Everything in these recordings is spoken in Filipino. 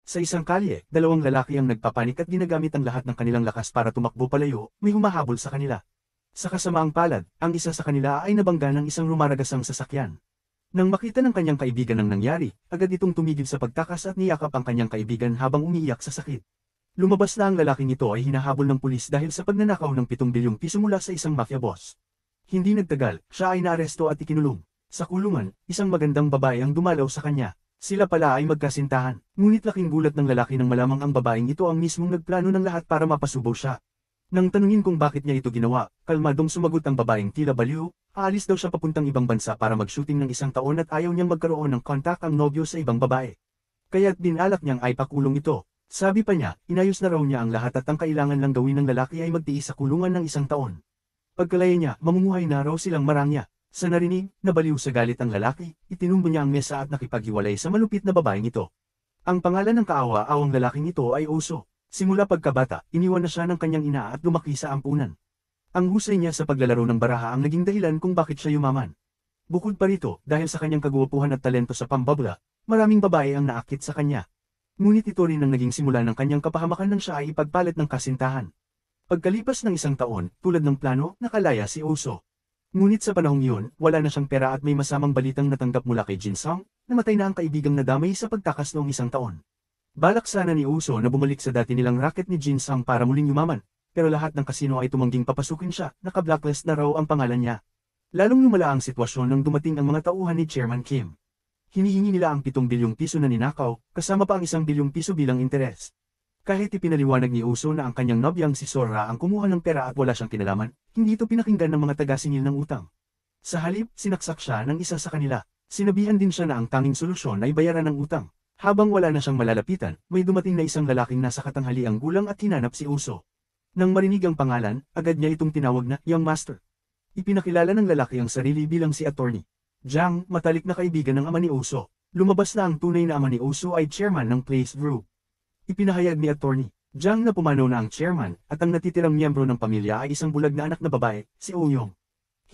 Sa isang kalye, dalawang lalaki ang nagpapanik at ginagamit ang lahat ng kanilang lakas para tumakbo palayo, may humahabol sa kanila. Sa kasamaang palad, ang isa sa kanila ay nabangga ng isang rumaragasang sasakyan. Nang makita ng kanyang kaibigan ang nangyari, agad itong tumigil sa pagtakas at niyakap ang kanyang kaibigan habang umiiyak sa sakit. Lumabas na ang lalaking ito ay hinahabol ng pulis dahil sa pagnanakaw ng 7 bilyong piso mula sa isang mafia boss. Hindi nagtagal, siya ay naaresto at ikinulong. Sa kulungan, isang magandang babae ang dumalaw sa kanya. Sila pala ay magkasintahan, ngunit laking gulat ng lalaki nang malamang ang babaeng ito ang mismong nagplano ng lahat para mapasubaw siya. Nang tanungin kung bakit niya ito ginawa, kalmadong sumagot ang babaeng tila baliw, aalis daw siya papuntang ibang bansa para mag-shooting ng 1 taon at ayaw niyang magkaroon ng kontak ang nobyo sa ibang babae. Kaya't binalak niyang ay pakulong ito. Sabi pa niya, inayos na raw niya ang lahat at ang kailangan lang gawin ng lalaki ay magtiis sa kulungan ng 1 taon. Pagkalaya niya, mamumuhay na raw silang marangya. Sa narinig, nabaliw sa galit ang lalaki, itinumbo niya ang mesa at nakipaghiwalay sa malupit na babaeng ito. Ang pangalan ng kaawa-awang lalaking ito ay Oso. Simula pagkabata, iniwan na siya ng kanyang ina at lumaki sa ampunan. Ang husay niya sa paglalaro ng baraha ang naging dahilan kung bakit siya yumaman. Bukod pa rito, dahil sa kanyang kagwapuhan at talento sa pambabla, maraming babae ang naakit sa kanya. Ngunit ito rin ang naging simula ng kanyang kapahamakan nang siya ay ipagpalit ng kasintahan. Pagkalipas ng 1 taon, tulad ng plano, nakalaya si Oso. Ngunit sa panahong iyon, wala na siyang pera at may masamang balitang natanggap mula kay Jin Song, namatay na ang kaibigang nadamay sa pagtakas noong 1 taon. Balak sana ni Uso na bumalik sa dati nilang racket ni Jin Song para muling yumaman, pero lahat ng kasino ay tumangging papasukin siya, naka-blacklist na raw ang pangalan niya. Lalong lumala ang sitwasyon nang dumating ang mga tauhan ni Chairman Kim. Hinihingi nila ang 7 bilyong piso na ninakaw, kasama pa ang 1 bilyong piso bilang interes. Kahit ipinaliwanag ni Uso na ang kanyang nobyang si Sora ang kumuha ng pera at wala siyang kinalaman, hindi ito pinakinggan ng mga taga-singil ng utang. Sa halip, sinaksak siya ng isa sa kanila. Sinabihan din siya na ang tanging solusyon ay bayaran ng utang. Habang wala na siyang malalapitan, may dumating na isang lalaking nasa katanghaliang gulang at hinanap si Uso. Nang marinig ang pangalan, agad niya itong tinawag na Young Master. Ipinakilala ng lalaki ang sarili bilang si Attorney Jiang, matalik na kaibigan ng ama ni Uso. Lumabas na ang tunay na ama ni Uso ay chairman ng Place Group. Ipinahayag ni Attorney Jiang na pumanaw na ang chairman at ang natitirang miyembro ng pamilya ay isang bulag na anak na babae, si Ouyong.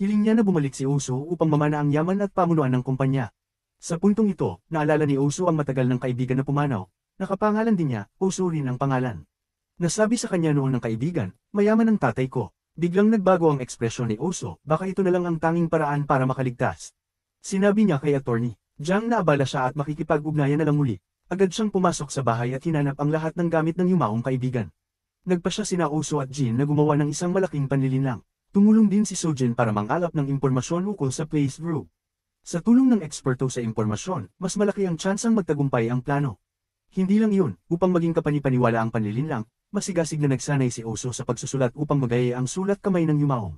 Hiling niya na bumalik si Uso upang mamana ang yaman at pamunuan ng kumpanya. Sa puntong ito, naalala ni Uso ang matagal ng kaibigan na pumanaw. Nakapangalan din niya, Uso rin ang pangalan. Nasabi sa kanya noon ng kaibigan, mayaman ang tatay ko. Biglang nagbago ang ekspresyon ni Uso, baka ito na lang ang tanging paraan para makaligtas. Sinabi niya kay Attorney Jiang na abala siya at makikipag-ugnayan na lang muli. Agad siyang pumasok sa bahay at hinanap ang lahat ng gamit ng yumaong kaibigan. Nagpa siya sina Uso at Jin na gumawa ng isang malaking panlilinlang. Tumulong din si Sojin para mangalap ng impormasyon ukol sa Place Group. Sa tulong ng eksperto sa impormasyon, mas malaki ang tsansang magtagumpay ang plano. Hindi lang iyon, upang maging kapanipaniwala ang panlilinlang, masigasig na nagsanay si Uso sa pagsusulat upang magaya ang sulat kamay ng yumaong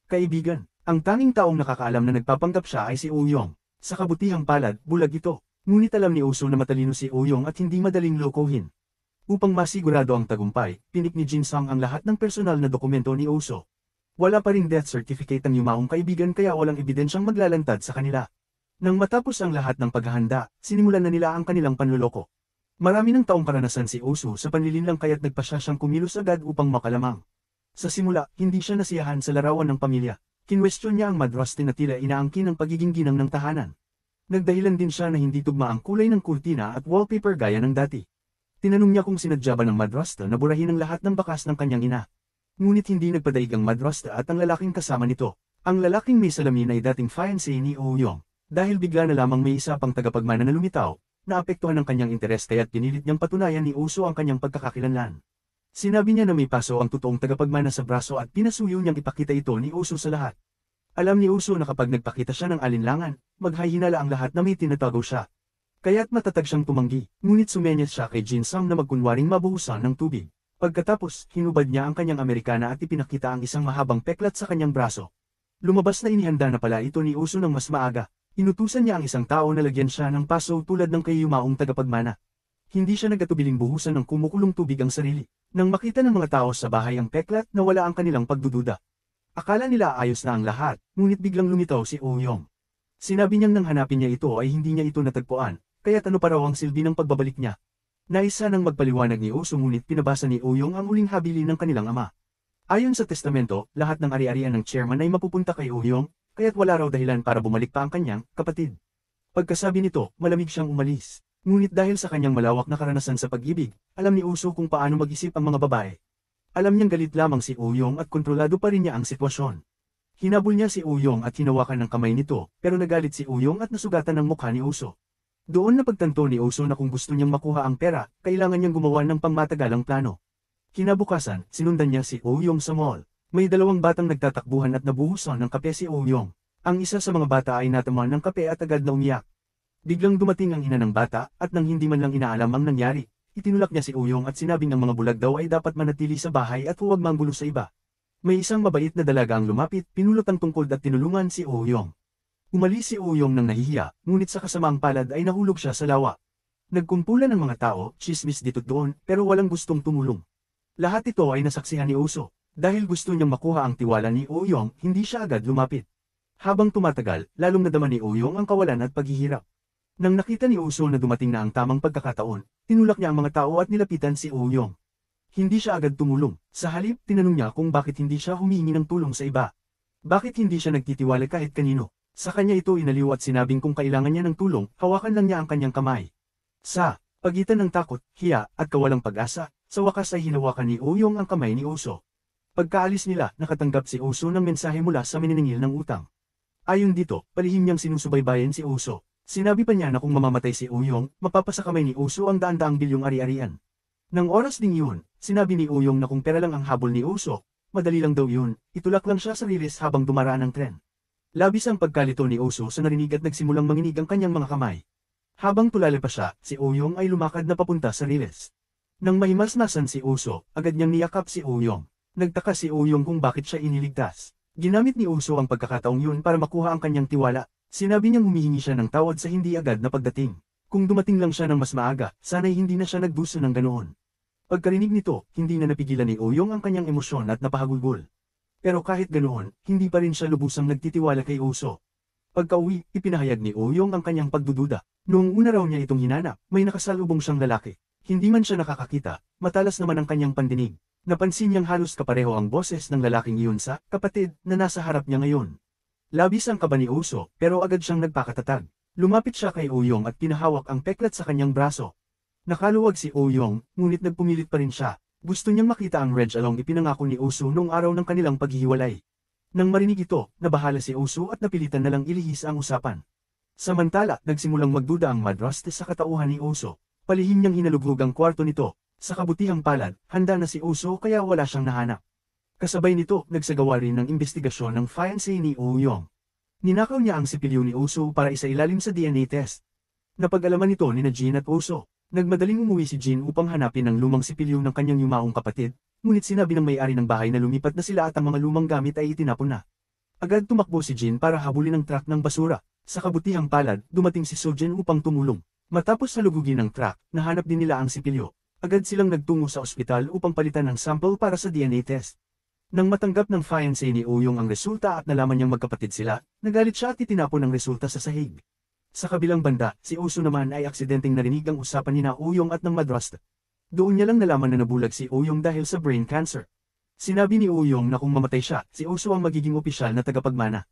kaibigan. Ang tanging taong nakakaalam na nagpapanggap siya ay si Ouyong. Sa kabutihang palad, bulag ito. Ngunit alam ni Uso na matalino si Ouyong at hindi madaling lokohin. Upang masigurado ang tagumpay, pinik ni Jin Song ang lahat ng personal na dokumento ni Uso. Wala pa ring death certificate ang yumaong kaibigan kaya walang ebidensyang maglalantad sa kanila. Nang matapos ang lahat ng paghahanda, sinimulan na nila ang kanilang panluloko. Marami ng taong karanasan si Uso sa panlilinlang kaya't nagpasya siyang kumilos agad upang makalamang. Sa simula, hindi siya nasiyahan sa larawan ng pamilya. Kinwestiyon niya ang madraste na tila inaangkin ng pagiging ginang ng tahanan. Nagdahilan din siya na hindi tugma ang kulay ng kurtina at wallpaper gaya ng dati. Tinanong niya kung sinadya ba ng madrasta na burahin ang lahat ng bakas ng kanyang ina. Ngunit hindi nagpadaig ang madrasta at ang lalaking kasama nito. Ang lalaking may salamin ay dating fiancé ni Ouyong. Dahil bigla na lamang may isa pang tagapagmana na lumitaw, naapektuhan ang kanyang interes kaya't pinilit niyang patunayan ni Uso ang kanyang pagkakakilanlan. Sinabi niya na may paso ang totoong tagapagmana sa braso at pinasuyo niyang ipakita ito ni Uso sa lahat. Alam ni Uso na kapag nagpakita siya ng alinlangan, maghahinala ang lahat na may tinatago siya. Kaya't matatag siyang tumanggi, ngunit sumenyas siya kay Jin Song na magkunwaring mabuhusan ng tubig. Pagkatapos, hinubad niya ang kanyang Amerikana at ipinakita ang isang mahabang peklat sa kanyang braso. Lumabas na inihanda na pala ito ni Uso ng mas maaga. Inutusan niya ang isang tao na lagyan siya ng paso tulad ng kay yumaong tagapagmana. Hindi siya nagatubiling buhusan ng kumukulong tubig ang sarili. Nang makita ng mga tao sa bahay ang peklat, nawala ang kanilang pagdududa. Akala nila ayos na ang lahat, ngunit biglang lumitaw si Ouyong. Sinabi niyang nang hanapin niya ito ay hindi niya ito natagpuan, kaya't ano pa raw ang silbi ng pagbabalik niya. Naisa nang magpaliwanag ni Uso ngunit pinabasa ni Ouyong ang uling habilin ng kanilang ama. Ayon sa testamento, lahat ng ari-arian ng chairman ay mapupunta kay Ouyong, kaya't wala raw dahilan para bumalik pa ang kanyang kapatid. Pagkasabi nito, malamig siyang umalis. Ngunit dahil sa kanyang malawak na karanasan sa pag-ibig, alam ni Uso kung paano mag-isip ang mga babae. Alam niyang galit lamang si Uyong at kontrolado pa rin niya ang sitwasyon. Hinabol niya si Uyong at hinawakan ng kamay nito, pero nagalit si Uyong at nasugatan ng mukha ni Uso. Doon napagtanto ni Uso na kung gusto niyang makuha ang pera, kailangan niyang gumawa ng pangmatagalang plano. Kinabukasan, sinundan niya si Uyong sa mall. May dalawang batang nagtatakbuhan at nabuhusan ng kape si Uyong. Ang isa sa mga bata ay natamaan ng kape at agad na umiyak. Biglang dumating ang ina ng bata, at nang hindi man lang inaalam ang nangyari, itinulak niya si Uyong at sinabing ang mga bulag daw ay dapat manatili sa bahay at huwag manggulo sa iba. May isang mabait na dalaga ang lumapit, pinulot ang tungkod at tinulungan si Uyong. Umalis si Uyong nang nahihiya, ngunit sa kasamaang palad ay nahulog siya sa lawa. Nagkumpulan ng mga tao, tsismis dito't doon, pero walang gustong tumulong. Lahat ito ay nasaksihan ni Uso. Dahil gusto niyang makuha ang tiwala ni Uyong, hindi siya agad lumapit. Habang tumatagal, lalong nadama ni Uyong ang kawalan at paghihirap. Nang nakita ni Uso na dumating na ang tamang pagkakataon, tinulak niya ang mga tao at nilapitan si Uyong. Hindi siya agad tumulong. Sa halip, tinanong niya kung bakit hindi siya humingi ng tulong sa iba. Bakit hindi siya nagtitiwala kahit kanino. Sa kanya ito inaliw at sinabing kung kailangan niya ng tulong, hawakan lang niya ang kanyang kamay. Sa pagitan ng takot, hiya, at kawalang pag-asa, sa wakas ay hinawakan ni Uyong ang kamay ni Uso. Pagkaalis nila, nakatanggap si Uso ng mensahe mula sa maniningil ng utang. Ayon dito, palihim niyang sinusubaybayan si Uso. Sinabi pa niya na kung mamamatay si Uyong, mapapasa kamay ni Uso ang daan-daang bilyong ari-arian. Nang oras ding yun, sinabi ni Uyong na kung pera lang ang habol ni Uso, madali lang daw yun, itulak lang siya sa riles habang dumaraan ang tren. Labis ang pagkalito ni Uso sa narinig at nagsimulang manginig ang kanyang mga kamay. Habang tulala pa siya, si Uyong ay lumakad na papunta sa riles. Nang mahimasmasan si Uso, agad niyang niyakap si Uyong. Nagtaka si Uyong kung bakit siya iniligtas. Ginamit ni Uso ang pagkakataong yun para makuha ang kanyang tiwala. Sinabi niyang humihingi siya ng tawad sa hindi agad na pagdating. Kung dumating lang siya ng mas maaga, sana'y hindi na siya nagdusa ng ganoon. Pagkarinig nito, hindi na napigilan ni Uyong ang kanyang emosyon at napahagulgol. Pero kahit ganoon, hindi pa rin siya lubusang nagtitiwala kay Uso. Pagka-uwi, ipinahayag ni Uyong ang kanyang pagdududa. Noong una raw niya itong hinanap, may nakasalubong siyang lalaki. Hindi man siya nakakakita, matalas naman ang kanyang pandinig. Napansin niyang halos kapareho ang boses ng lalaking iyon sa kapatid na nasa harap niya ngayon. Labis ang kaba ni Uso, pero agad siyang nagpakatatag. Lumapit siya kay Uyong at pinahawak ang peklat sa kanyang braso. Nakaluwag si Uyong, ngunit nagpumilit pa rin siya. Gusto niyang makita ang Reg Along ipinangako ni Uso noong araw ng kanilang paghihiwalay. Nang marinig ito, nabahala si Uso at napilitan na lang ilihis ang usapan. Samantala, nagsimulang magduda ang Madraste sa katauhan ni Uso. Palihim niyang hinalughog ang kwarto nito. Sa kabutihang palad, handa na si Uso kaya wala siyang nahanap. Kasabay nito, nagsagawa rin ng investigasyon ng fiancé ni Uyong. Ninakaw niya ang sipilyo ni Uso para isailalim sa DNA test. Napag-alaman nito ni Jean at Uso. Nagmadaling umuwi si Jean upang hanapin ang lumang sipilyo ng kanyang yumaong kapatid, ngunit sinabi ng may-ari ng bahay na lumipat na sila at ang mga lumang gamit ay itinapon na. Agad tumakbo si Jean para habulin ang truck ng basura. Sa kabutihang palad, dumating si Sojen upang tumulong. Matapos salugugin ang truck, nahanap din nila ang sipilyo. Agad silang nagtungo sa ospital upang palitan ng sample para sa DNA test. Nang matanggap ng fiancé ni Uyong ang resulta at nalaman niyang magkapatid sila, nagalit siya at itinapon ang resulta sa sahig. Sa kabilang banda, si Uso naman ay aksidenteng narinig ang usapan nina Uyong at ng Madraste. Doon niya lang nalaman na nabulag si Uyong dahil sa brain cancer. Sinabi ni Uyong na kung mamatay siya, si Uso ang magiging opisyal na tagapagmana.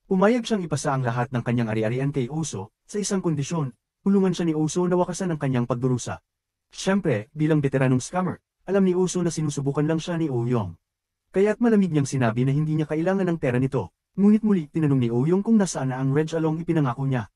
Pumayag siyang ipasa ang lahat ng kanyang ari-arian kay Uso, sa isang kondisyon, tulungan siya ni Uso na wakasan ang kanyang pagdurusa. Siyempre, bilang veteranong scammer, alam ni Uso na sinusubukan lang siya ni Uyong. Kaya't malamig niyang sinabi na hindi niya kailangan ng pera nito, ngunit muli tinanong ni Uyong kung nasaan na ang Reg Along ipinangako niya.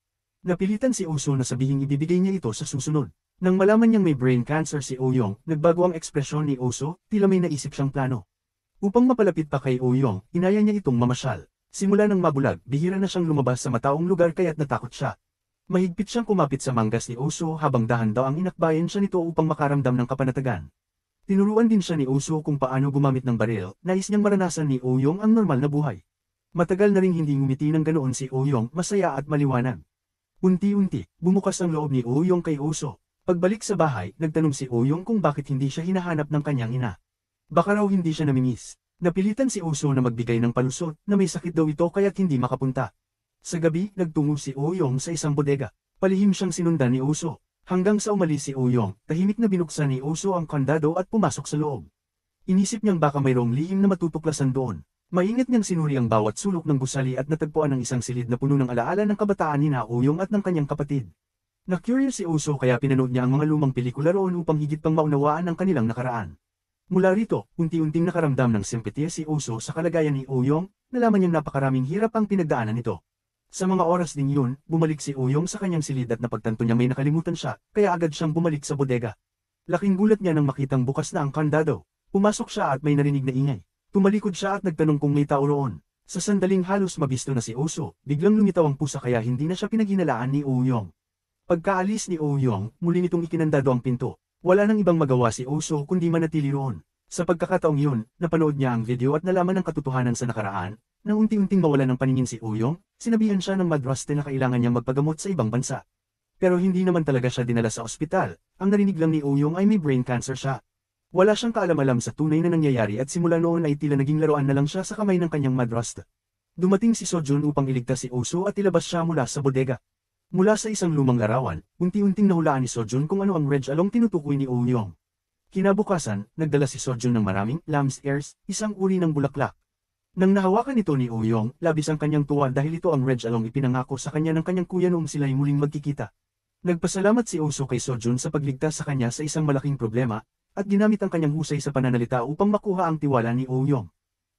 Napilitan si Uso na sabihing ibibigay niya ito sa susunod. Nang malaman niyang may brain cancer si Uyong, nagbago ang ekspresyon ni Uso, tila may naisip siyang plano. Upang mapalapit pa kay Uyong, inaya niya itong mamasyal. Simula nang mabulag, bihira na siyang lumabas sa mataong lugar kaya't natakot siya. Mahigpit siyang kumapit sa manggas ni Uso habang dahan daw ang inakbayan siya nito upang makaramdam ng kapanatagan. Tinuruan din siya ni Uso kung paano gumamit ng baril, nais niyang maranasan ni Uyong ang normal na buhay. Matagal na ring hindi ngumiti ng ganoon si Uyong, masaya at maliwanag. Unti-unti, bumukas ang loob ni Uyong kay Uso. Pagbalik sa bahay, nagtanong si Uyong kung bakit hindi siya hinahanap ng kanyang ina. Baka raw hindi siya namimiss. Napilitan si Uso na magbigay ng palusot na may sakit daw ito kaya't hindi makapunta. Sa gabi, nagtungo si Uyong sa isang bodega. Palihim siyang sinundan ni Uso. Hanggang sa umalis si Uyong, tahimik na binuksan ni Uso ang kandado at pumasok sa loob. Inisip niyang baka mayroong lihim na matutuklasan doon. Maingat niyang sinuri ang bawat sulok ng gusali at natagpuan ng isang silid na puno ng alaala ng kabataan ni Uyong at ng kanyang kapatid. Na-curious si Uso kaya pinanood niya ang mga lumang pelikula roon upang higit pang maunawaan ang kanilang nakaraan. Mula rito, unti-unting nakaramdam ng simpatiya si Uso sa kalagayan ni Uyong, nalaman niyang napakaraming hirap ang pinagdaanan nito. Sa mga oras ding yun, bumalik si Uyong sa kanyang silid at napagtanto niya may nakalimutan siya, kaya agad siyang bumalik sa bodega. Laking gulat niya nang makitang bukas na ang kandado. Pumasok siya at may narinig na ingay. Tumalikod siya at nagtanong kung may tao roon. Sa sandaling halos mabisto na si Uso, biglang lumitaw ang pusa kaya hindi na siya pinaghinalaan ni Uyong. Pagkaalis ni Uyong, muli nitong ikinandado ang pinto. Wala nang ibang magawa si Uso kundi manatili roon. Sa pagkakataong yun, napanood niya ang video at nalaman ang katotohanan sa nakaraan. Nang unti-unting mawala ng paningin si Uyong, sinabihan siya ng madraste na kailangan niyang magpagamot sa ibang bansa. Pero hindi naman talaga siya dinala sa ospital. Ang narinig lang ni Uyong ay may brain cancer siya. Wala siyang kaalam-alam sa tunay na nangyayari at simula noon ay tila naging laruan na lang siya sa kamay ng kanyang madraste. Dumating si Sojun upang iligtas si Uso at ilabas siya mula sa bodega. Mula sa isang lumang larawan, unti-unting nahulaan ni Sojun kung ano ang Reg Along tinutukoy ni Uyong. Kinabukasan, nagdala si Sojun ng maraming lamb's ears, isang uri ng bulaklak. Nang nahawakan ito ni Uyong, labis ang kanyang tuwa dahil ito ang Reg Along ipinangako sa kanya ng kanyang kuya noong sila'y muling magkikita. Nagpasalamat si Uso kay Sojun sa pagligtas sa kanya sa isang malaking problema, at ginamit ang kanyang husay sa pananalita upang makuha ang tiwala ni Uyong.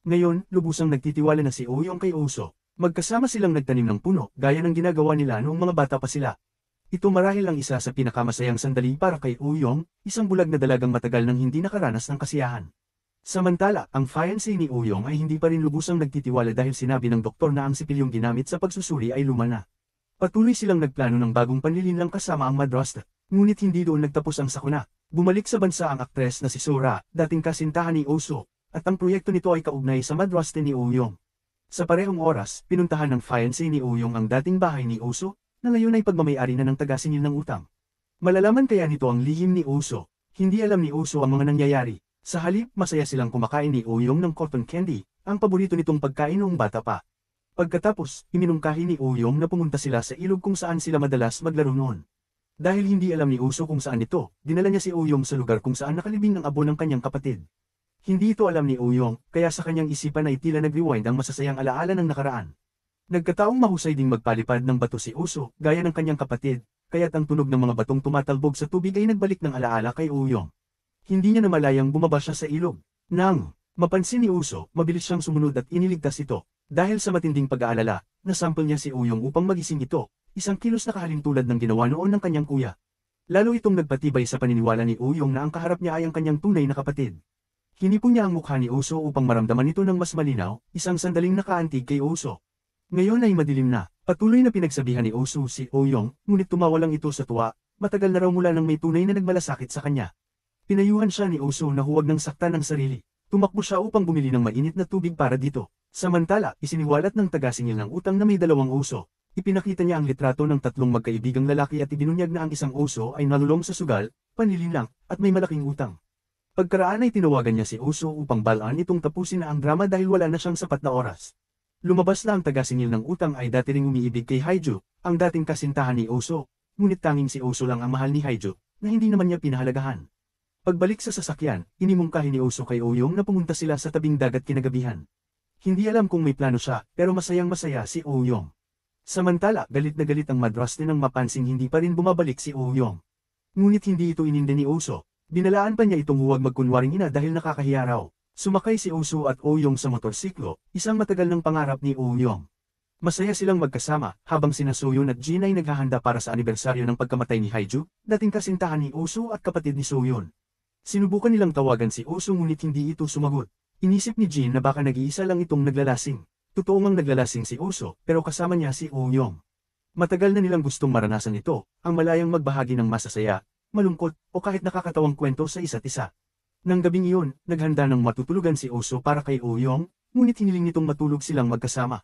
Ngayon, lubusang nagtitiwala na si Uyong kay Uso. Magkasama silang nagtanim ng puno, gaya ng ginagawa nila noong mga bata pa sila. Ito marahil ang isa sa pinakamasayang sandali para kay Uyong, isang bulag na dalagang matagal nang hindi nakaranas ng kasiyahan. Samantala, ang fiancé ni Uyong ay hindi pa rin lubusang nagtitiwala dahil sinabi ng doktor na ang sipilyong ginamit sa pagsusuri ay luma na. Patuloy silang nagplano ng bagong panlilinlang kasama ang madraste, ngunit hindi doon nagtapos ang sakuna. Bumalik sa bansa ang aktres na si Sora, dating kasintahan ni Uso, at ang proyekto nito ay kaugnay sa madraste ni Uyong. Sa parehong oras, pinuntahan ng fiancé ni Uyong ang dating bahay ni Uso, na ngayon ay pagmamayari na ng taga-singil ng utang. Malalaman kaya nito ang lihim ni Uso. Hindi alam ni Uso ang mga nangyayari. Sa halip, masaya silang kumakain ni Uyong ng cotton candy, ang paborito nitong pagkain noong bata pa. Pagkatapos, iminungkahi ni Uyong na pumunta sila sa ilog kung saan sila madalas maglaro noon. Dahil hindi alam ni Uso kung saan ito, dinala niya si Uyong sa lugar kung saan nakalibing ang abo ng kanyang kapatid. Hindi ito alam ni Uyong, kaya sa kanyang isipan ay tila nag-rewind ang masasayang alaala ng nakaraan. Nagkataong mahusay ding magpalipad ng bato si Uso, gaya ng kanyang kapatid, kaya't ang tunog ng mga batong tumatalbog sa tubig ay nagbalik ng alaala kay Uyong. Hindi niya namalayang bumaba siya sa ilog. Nang mapansin ni Uso, mabilis siyang sumunod at iniligtas ito. Dahil sa matinding pag-aalala, nasample niya si Uyong upang magising ito. Isang kilos na kahalin tulad ng ginawa noon ng kanyang kuya. Lalo itong nagpatibay sa paniniwala ni Uyong na ang kaharap niya ay ang kanyang tunay na kapatid. Hinipon niya ang mukha ni Uso upang maramdaman ito ng mas malinaw, isang sandaling nakaantig kay Uso. Ngayon ay madilim na, patuloy na pinagsabihan ni Uso si Uyong, ngunit tumawa lang ito sa tuwa, matagal na raw mula nang may tunay na nagmalasakit sa kanya. Pinayuhan siya ni Uso na huwag nang saktan ng sarili. Tumakbo siya upang bumili ng mainit na tubig para dito. Samantala, isiniwalat ng taga-singil ng utang na may 2 uso. Ipinakita niya ang litrato ng 3 magkaibigang lalaki at ibinunyag na ang isang uso ay nalulong sa sugal, panlilinlang, at may malaking utang. Pagkaraan ay tinawagan niya si Uso upang balaan itong tapusin na ang drama dahil wala na siyang sapat na oras. Lumabas na ang taga-singil ng utang ay dati ring umiibig kay Haiju, ang dating kasintahan ni Uso, ngunit tanging si Uso lang ang mahal ni Haiju, na hindi naman niya pinahalagahan. Pagbalik sa sasakyan, inimungkahi ni Uso kay Uyong na pumunta sila sa tabing dagat kinagabihan. Hindi alam kung may plano siya, pero masayang-masaya si Uyong. Samantala, galit na galit ang madraste nang mapansing hindi pa rin bumabalik si Uyong. Ngunit hindi ito ininde ni Uso. Binalaan pa niya itong huwag magkunwaring ina dahil nakakahiya raw. Sumakay si Uso at Uyong sa motorsiklo, isang matagal ng pangarap ni Uyong. Masaya silang magkasama, habang sina Soyun at Jin ay naghahanda para sa anibersaryo ng pagkamatay ni Haiju, dating kasintahan ni Uso at kapatid ni Soyun. Sinubukan nilang tawagan si Uso ngunit hindi ito sumagot. Inisip ni Jin na baka nag-iisa lang itong naglalasing. Totoo ngang naglalasing si Uso, pero kasama niya si Uyong. Matagal na nilang gustong maranasan ito, ang malayang magbahagi ng masasaya, malungkot, o kahit nakakatawang kwento sa isa't isa. Nang gabing iyon, naghanda ng matutulugan si Uso para kay Uyong, ngunit hiniling nitong matulog silang magkasama.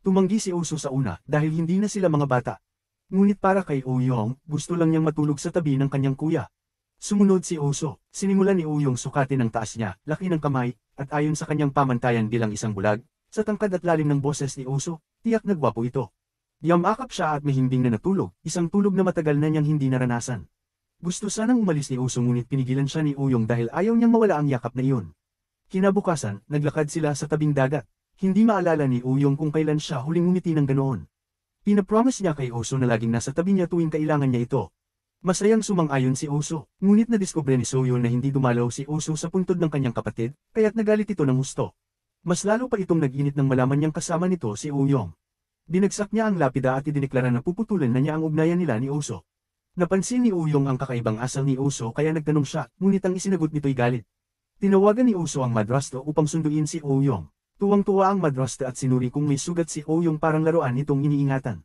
Tumanggi si Uso sa una dahil hindi na sila mga bata. Ngunit para kay Uyong, gusto lang niyang matulog sa tabi ng kanyang kuya. Sumunod si Uso, sinimulan ni Uyong sukatin ang taas niya, laki ng kamay, at ayon sa kanyang pamantayan bilang isang bulag, sa tangkad at lalim ng boses ni Uso, tiyak na gwapo ito. Yamakap siya at mahimbing na natulog, isang tulog na matagal na niyang hindi naranasan. Gusto sanang umalis ni Uso ngunit pinigilan siya ni Uyong dahil ayaw niyang mawala ang yakap na iyon. Kinabukasan, naglakad sila sa tabing dagat. Hindi maalala ni Uyong kung kailan siya huling ngumiti ng ganoon. Pinapromise niya kay Uso na laging nasa tabi niya tuwing kailangan niya ito. Masayang sumang-ayon si Uso, ngunit nadiskubre ni Soyun na hindi dumalaw si Uso sa puntod ng kanyang kapatid, kaya't nagalit ito ng husto. Mas lalo pa itong nag-init nang malaman niyang kasama nito si Uyong. Binagsak niya ang lapida at idineklara na puputulan na niya ang ugnayan nila ni Uso. Napansin ni Uyong ang kakaibang asal ni Uso kaya nagtanong siya, ngunit ang isinagot nito'y galit. Tinawagan ni Uso ang madrasta upang sunduin si Uyong. Tuwang-tuwa ang madrasta at sinuri kung may sugat si Uyong parang laruan itong iniingatan.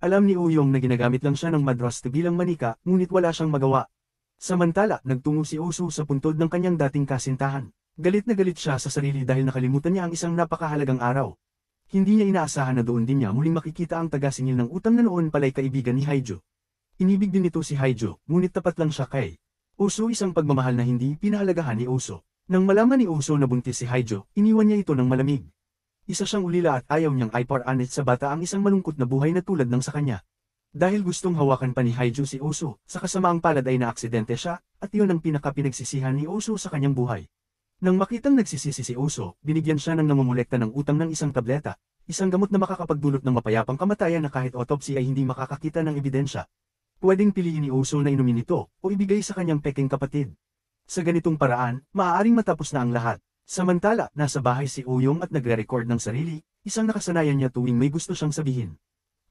Alam ni Uyong na ginagamit lang siya ng madrasta bilang manika, ngunit wala siyang magawa. Samantala, nagtungo si Uso sa puntod ng kanyang dating kasintahan. Galit na galit siya sa sarili dahil nakalimutan niya ang isang napakahalagang araw. Hindi niya inaasahan na doon din niya muling makikita ang taga-singil ng utang na noon pala'y kaibigan ni Haijo. Inibig din ito si Haijo, ngunit tapat lang siya kay Uso, isang pagmamahal na hindi pinahalagahan ni Uso. Nang malaman ni Uso na buntis si Haijo, iniwan niya ito ng malamig. Isa siyang ulila at ayaw niyang ipar-anet sa bata ang isang malungkot na buhay na tulad ng sa kanya. Dahil gustong hawakan pa ni Haijo si Uso, sa kasamaang palad ay naaksidente siya, at iyon ang pinaka-pinagsisihan ni Uso sa kanyang buhay. Nang makitang nagsisisi si Uso, binigyan siya ng namumulekta ng utang ng isang tableta, isang gamot na makakapagdulot ng mapayapang kamatayan na kahit autopsy ay hindi makakakita ng ebidensya. Pwedeng piliin ni Uso na inumin ito, o ibigay sa kanyang peking kapatid. Sa ganitong paraan, maaaring matapos na ang lahat. Samantala, nasa bahay si Uyong at nagre-record ng sarili, isang nakasanayan niya tuwing may gusto siyang sabihin.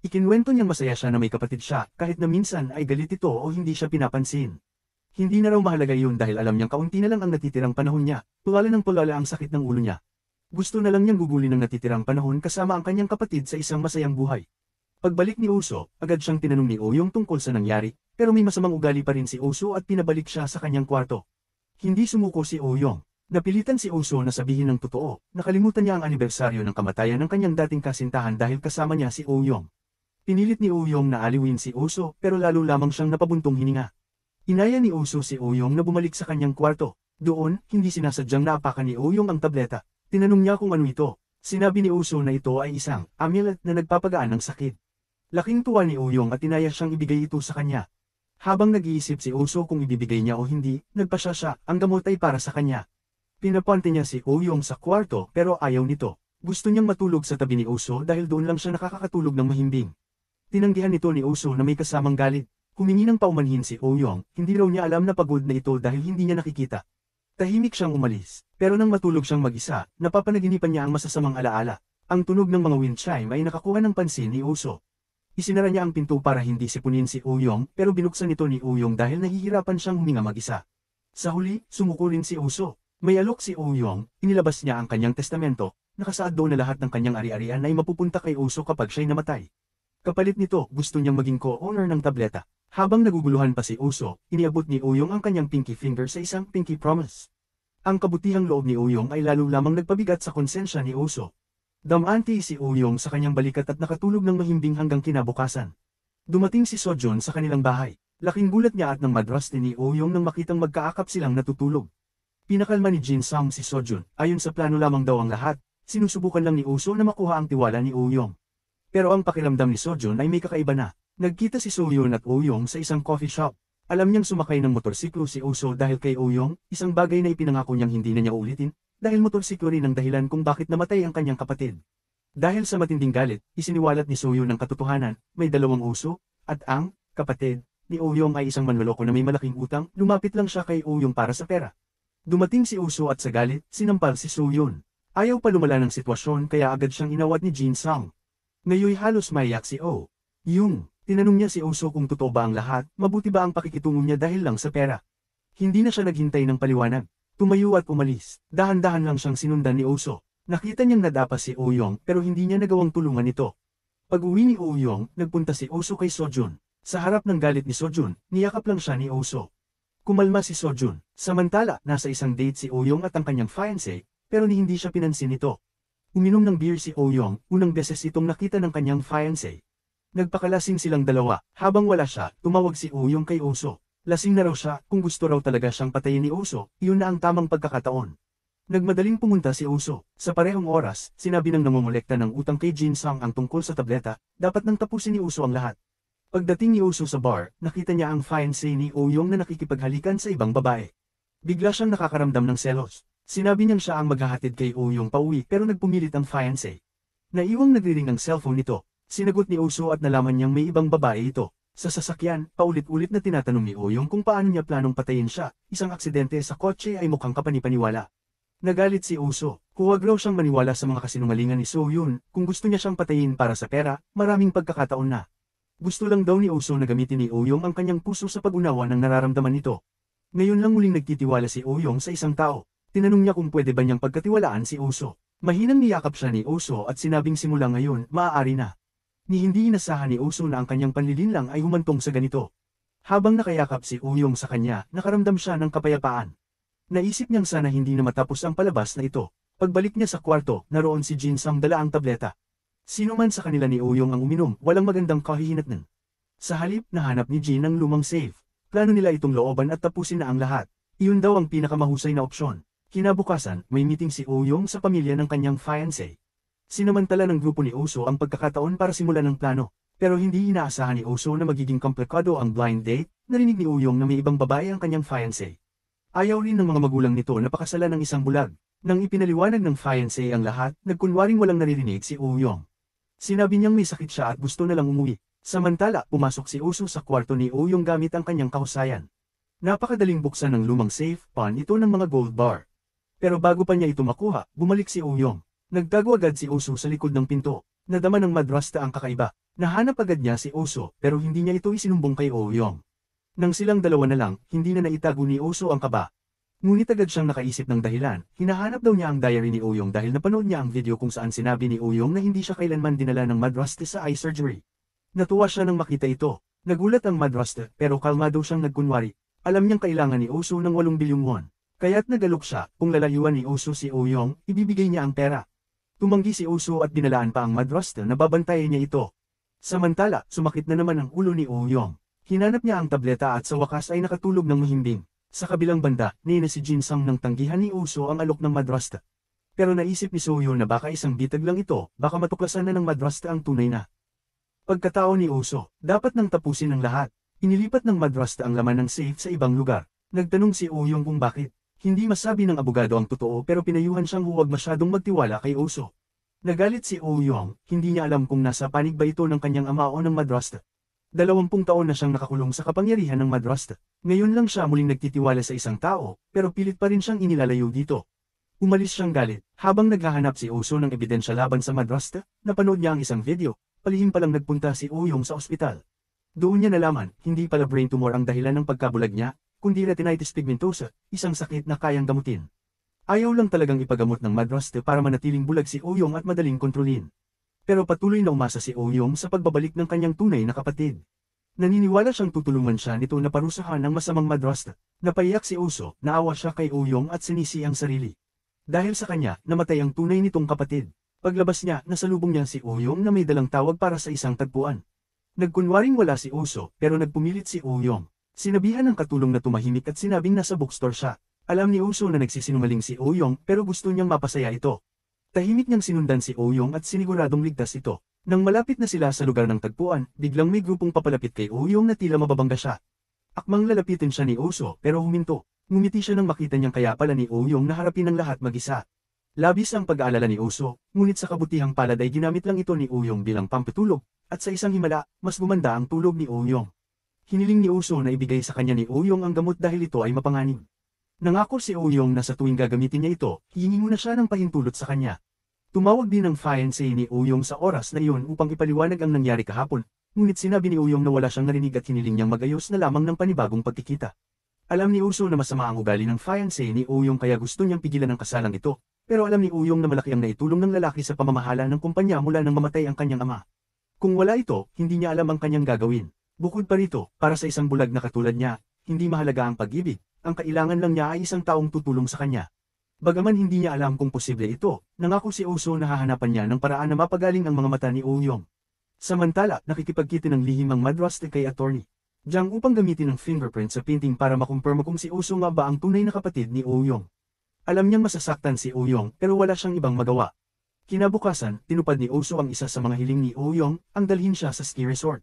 Ikinwento niyang masaya siya na may kapatid siya, kahit na minsan ay galit ito o hindi siya pinapansin. Hindi na raw mahalaga yun dahil alam niyang kaunti na lang ang natitirang panahon niya, tulala ng tulala ang sakit ng ulo niya. Gusto na lang niyang gugulin ng natitirang panahon kasama ang kanyang kapatid sa isang masayang buhay. Pagbalik ni Uso, agad siyang tinanong ni Uyong tungkol sa nangyari, pero may masamang ugali pa rin si Uso at pinabalik siya sa kanyang kwarto. Hindi sumuko si Uyong. Napilitan si Uso na sabihin ng totoo, nakalimutan niya ang anibersaryo ng kamatayan ng kanyang dating kasintahan dahil kasama niya si Uyong. Pinilit ni Uyong na aliwin si Uso pero lalo lamang siyang napabuntong hininga. Inaya ni Uso si Uyong na bumalik sa kanyang kwarto. Doon, hindi sinasadyang naapakan ni Uyong ang tableta. Tinanong niya kung ano ito. Sinabi ni Uso na ito ay isang amulet na nagpapagaan ng sakit. Laking tuwa ni Uyong at inaya siyang ibigay ito sa kanya. Habang nag-iisip si Uso kung ibibigay niya o hindi, nagpasya siya, ang gamot ay para sa kanya. Pinapante niya si Uyong sa kwarto pero ayaw nito. Gusto niyang matulog sa tabi ni Uso dahil doon lang siya nakakatulog ng mahimbing. Tinanggihan nito ni Uso na may kasamang galit. Humingi ng paumanhin si Uyong, hindi raw niya alam na pagod na ito dahil hindi niya nakikita. Tahimik siyang umalis, pero nang matulog siyang mag-isa, napapanaginipan niya ang masasamang alaala. Ang tunog ng mga wind chime ay nakakuha ng pansin ni Uso. Isinara niya ang pinto para hindi sipunin si Uyong pero binuksan ito ni Uyong dahil nahihirapan siyang huminga mag-isa. Sa huli, sumuko rin si Uso. May alok si Uyong, inilabas niya ang kanyang testamento, nakasaad doon na lahat ng kanyang ari-arian ay mapupunta kay Uso kapag siya'y namatay. Kapalit nito, gusto niyang maging co-owner ng tableta. Habang naguguluhan pa si Uso, iniabot ni Uyong ang kanyang pinky finger sa isang pinky promise. Ang kabutihang loob ni Uyong ay lalo lamang nagpabigat sa konsensya ni Uso. Damanti si Uyong sa kanyang balikat at nakatulog ng mahimbing hanggang kinabukasan. Dumating si Sojun sa kanilang bahay. Laking gulat niya at ng madraste ni Uyong nang makitang magkaakap silang natutulog. Pinakalma ni Jin Sang si Sojun, ayon sa plano lamang daw ang lahat, sinusubukan lang ni Uso na makuha ang tiwala ni Uyong. Pero ang pakiramdam ni Sojun ay may kakaiba na. Nagkita si Soyun at Uyong sa isang coffee shop. Alam niyang sumakay ng motorsiklo si Uso dahil kay Uyong, isang bagay na ipinangako niyang hindi na niya ulitin, dahil motorsiklo rin ang dahilan kung bakit namatay ang kanyang kapatid. Dahil sa matinding galit, isiniwalat ni Soyun ang katotohanan, may dalawang Uso, at ang kapatid ni Uyong ay isang manloloko na may malaking utang, lumapit lang siya kay Uyong para sa pera. Dumating si Uso at sa galit, sinampal si Soyun. Ayaw pa lumala ng sitwasyon kaya agad siyang inawat ni Jin Sang. Ngayoy halos maiyak si Yung. Tinanong niya si Uso kung totoo ba ang lahat, mabuti ba ang pakikitungo niya dahil lang sa pera. Hindi na siya naghintay ng paliwanag. Tumayo at umalis. Dahan-dahan lang siyang sinundan ni Uso. Nakita niyang nadapa si Uyong pero hindi niya nagawang tulungan ito. Pag-uwi ni Uyong, nagpunta si Uso kay Sojun. Sa harap ng galit ni Sojun, niyakap lang siya ni Uso. Kumalma si Sojun. Samantala, nasa isang date si Uyong at ang kanyang fiancé, pero hindi siya pinansin ito. Uminom ng beer si Uyong, unang beses itong nakita ng kanyang fiancé. Nagpakalasing silang dalawa, habang wala siya, tumawag si Uyong kay Uso. Lasing na raw siya, kung gusto raw talaga siyang patayin ni Uso, iyon na ang tamang pagkakataon. Nagmadaling pumunta si Uso. Sa parehong oras, sinabi ng namumulekta ng utang kay Jin Sang ang tungkol sa tableta, dapat nang tapusin ni Uso ang lahat. Pagdating ni Uso sa bar, nakita niya ang fiancé ni Uyong na nakikipaghalikan sa ibang babae. Bigla siyang nakakaramdam ng selos. Sinabi niyang siya ang maghahatid kay Uyong pauwi pero nagpumilit ang fiancé. Naiwang nagriring ang cellphone nito. Sinagot ni Uso at nalaman niyang may ibang babae ito. Sa sasakyan, paulit-ulit na tinatanong ni Uyong kung paano niya planong patayin siya, isang aksidente sa kotse ay mukhang kapanipaniwala. Nagalit si Uso, huwag raw siyang maniwala sa mga kasinungalingan ni So-Yun, kung gusto niya siyang patayin para sa pera, maraming pagkakataon na. Gusto lang daw ni Uso na gamitin ni Uyong ang kanyang puso sa pag-unawa ng nararamdaman nito. Ngayon lang muling nagtitiwala si Uyong sa isang tao. Tinanong niya kung pwede ba niyang pagkatiwalaan si Uso. Mahinang niyakap siya ni Uso at sinabing simula ngayon, maaari na. Ni hindi inasahan ni Uso na ang kanyang panlilinlang ay humantong sa ganito. Habang nakayakap si Uyong sa kanya, nakaramdam siya ng kapayapaan. Naisip niyang sana hindi na matapos ang palabas na ito. Pagbalik niya sa kwarto, naroon si Jin Sang dala ang tableta. Sino man sa kanila ni Uyong ang uminom, walang magandang kahihinatnan. Sa halip, nahanap ni Jin ang lumang safe. Plano nila itong looban at tapusin na ang lahat. Iyon daw ang pinakamahusay na opsyon. Kinabukasan, may meeting si Uyong sa pamilya ng kanyang fiancé. Sinamantala ng grupo ni Uso ang pagkakataon para simulan ng plano, pero hindi inaasahan ni Uso na magiging komplikado ang blind date. Narinig ni Uyong na may ibang babae ang kanyang fiancé. Ayaw rin ng mga magulang nito na pakasalan ng isang bulag. Nang ipinaliwanag ng fiancé ang lahat, nagkunwaring walang naririnig si Uyong. Sinabi niyang may sakit siya at gusto na lang umuwi. Samantala, pumasok si Uso sa kwarto ni Uyong gamit ang kanyang kahusayan. Napakadaling buksan ng lumang safe, pan ito ng mga gold bar. Pero bago pa niya ito makuha, bumalik si Uyong. Nagtago agad si Uso sa likod ng pinto. Nadama ng madrasta ang kakaiba. Nahanap agad niya si Uso pero hindi niya ito isinumbong kay Uyong. Nang silang dalawa na lang, hindi na naitago ni Uso ang kaba. Ngunit agad siyang nakaisip ng dahilan. Hinahanap daw niya ang diary ni Uyong dahil napanood niya ang video kung saan sinabi ni Uyong na hindi siya kailanman dinala ng madrasta sa eye surgery. Natuwa siya nang makita ito. Nagulat ang madrasta pero kalmado siyang nagkunwari. Alam niyang kailangan ni Uso ng 8 bilyong won. Kaya't nagalok siya, kung lalayuan ni Uso si Uyong, ibibigay niya ang pera. Tumanggi si Uso at dinalaan pa ang madrasta na babantayan niya ito. Samantala, sumakit na naman ang ulo ni Uyong. Hinanap niya ang tableta at sa wakas ay nakatulog ng mahimbing. Sa kabilang banda, nina si Jin Sang nang tanggihan ni Uso ang alok ng madrasta. Pero naisip ni So-Yun na baka isang bitag lang ito, baka matuklasan na ng madrasta ang tunay na pagkatao ni Uso. Dapat nang tapusin ang lahat. Inilipat ng madrasta ang laman ng safe sa ibang lugar. Nagtanong si Uyong kung bakit. Hindi masabi ng abogado ang totoo pero pinayuhan siyang huwag masyadong magtiwala kay Uso. Nagalit si Uyong, hindi niya alam kung nasa panig ba ito ng kanyang ama o ng madrasta. 20 taon na siyang nakakulong sa kapangyarihan ng madrasta. Ngayon lang siya muling nagtitiwala sa isang tao, pero pilit pa rin siyang inilalayo dito. Umalis siyang galit, habang naghahanap si Uso ng ebidensya laban sa madrasta, napanood niya ang isang video, palihim palang nagpunta si Uyong sa ospital. Doon niya nalaman, hindi pala brain tumor ang dahilan ng pagkabulag niya, kundi retinitis pigmentosa, isang sakit na kayang gamutin. Ayaw lang talagang ipagamot ng madrasta para manatiling bulag si Uyong at madaling kontrolin. Pero patuloy na umasa si Uyong sa pagbabalik ng kanyang tunay na kapatid. Naniniwala siyang tutulungan siya nito na parusahan ng masamang madrasta. Napaiyak si Uso, naawa siya kay Uyong at sinisi ang sarili. Dahil sa kanya, namatay ang tunay nitong kapatid. Paglabas niya, nasalubong niya si Uyong na may dalang tawag para sa isang tagpuan. Nagkunwaring wala si Uso, pero nagpumilit si Uyong. Sinabihan ng katulong na tumahimik at sinabing nasa bookstore siya. Alam ni Uso na nagsisinungaling si Uyong pero gusto niyang mapasaya ito. Tahimik niyang sinundan si Uyong at siniguradong ligtas ito. Nang malapit na sila sa lugar ng tagpuan, biglang may grupong papalapit kay Uyong na tila mababangga siya. Akmang lalapitin siya ni Uso pero huminto. Ngumiti siya nang makita niyang kaya pala ni Uyong na harapin ang lahat mag-isa. Labis ang pag-aalala ni Uso, ngunit sa kabutihang palad ay ginamit lang ito ni Uyong bilang pampatulog, at sa isang himala, mas gumanda ang tulog ni Uyong. Hiniling ni Uso na ibigay sa kanya ni Uyong ang gamot dahil ito ay mapanganib. Nangako si Uyong na sa tuwing gagamitin niya ito, hihingi muna siya ng pahintulot sa kanya. Tumawag din ang fiancé ni Uyong sa oras na iyon upang ipaliwanag ang nangyari kahapon, ngunit sinabi ni Uyong na wala siyang narinig at hiniling niyang magayos na lamang ng panibagong pagkikita. Alam ni Uso na masama ang ugali ng fiancé ni Uyong kaya gusto niyang pigilan ang kasalang ito, pero alam ni Uyong na malaki ang naitulong ng lalaki sa pamamahala ng kumpanya mula nang mamatay ang kanyang ama. Kung wala ito, hindi niya alam ang kanyang gagawin. Bukod pa rito, para sa isang bulag na katulad niya, hindi mahalaga ang pag-ibig, ang kailangan lang niya ay isang taong tutulong sa kanya. Bagaman hindi niya alam kung posible ito, nangako si Uso na hahanapan niya ng paraan na mapagaling ang mga mata ni Uyong. Samantala, nakikipagkita ng lihim ang madrasta kay attorney Jiang upang gamitin ang fingerprint sa painting para makumpirma kung si Uso nga ba ang tunay na kapatid ni Uyong. Alam niyang masasaktan si Uyong pero wala siyang ibang magawa. Kinabukasan, tinupad ni Uso ang isa sa mga hiling ni Uyong, ang dalhin siya sa ski resort.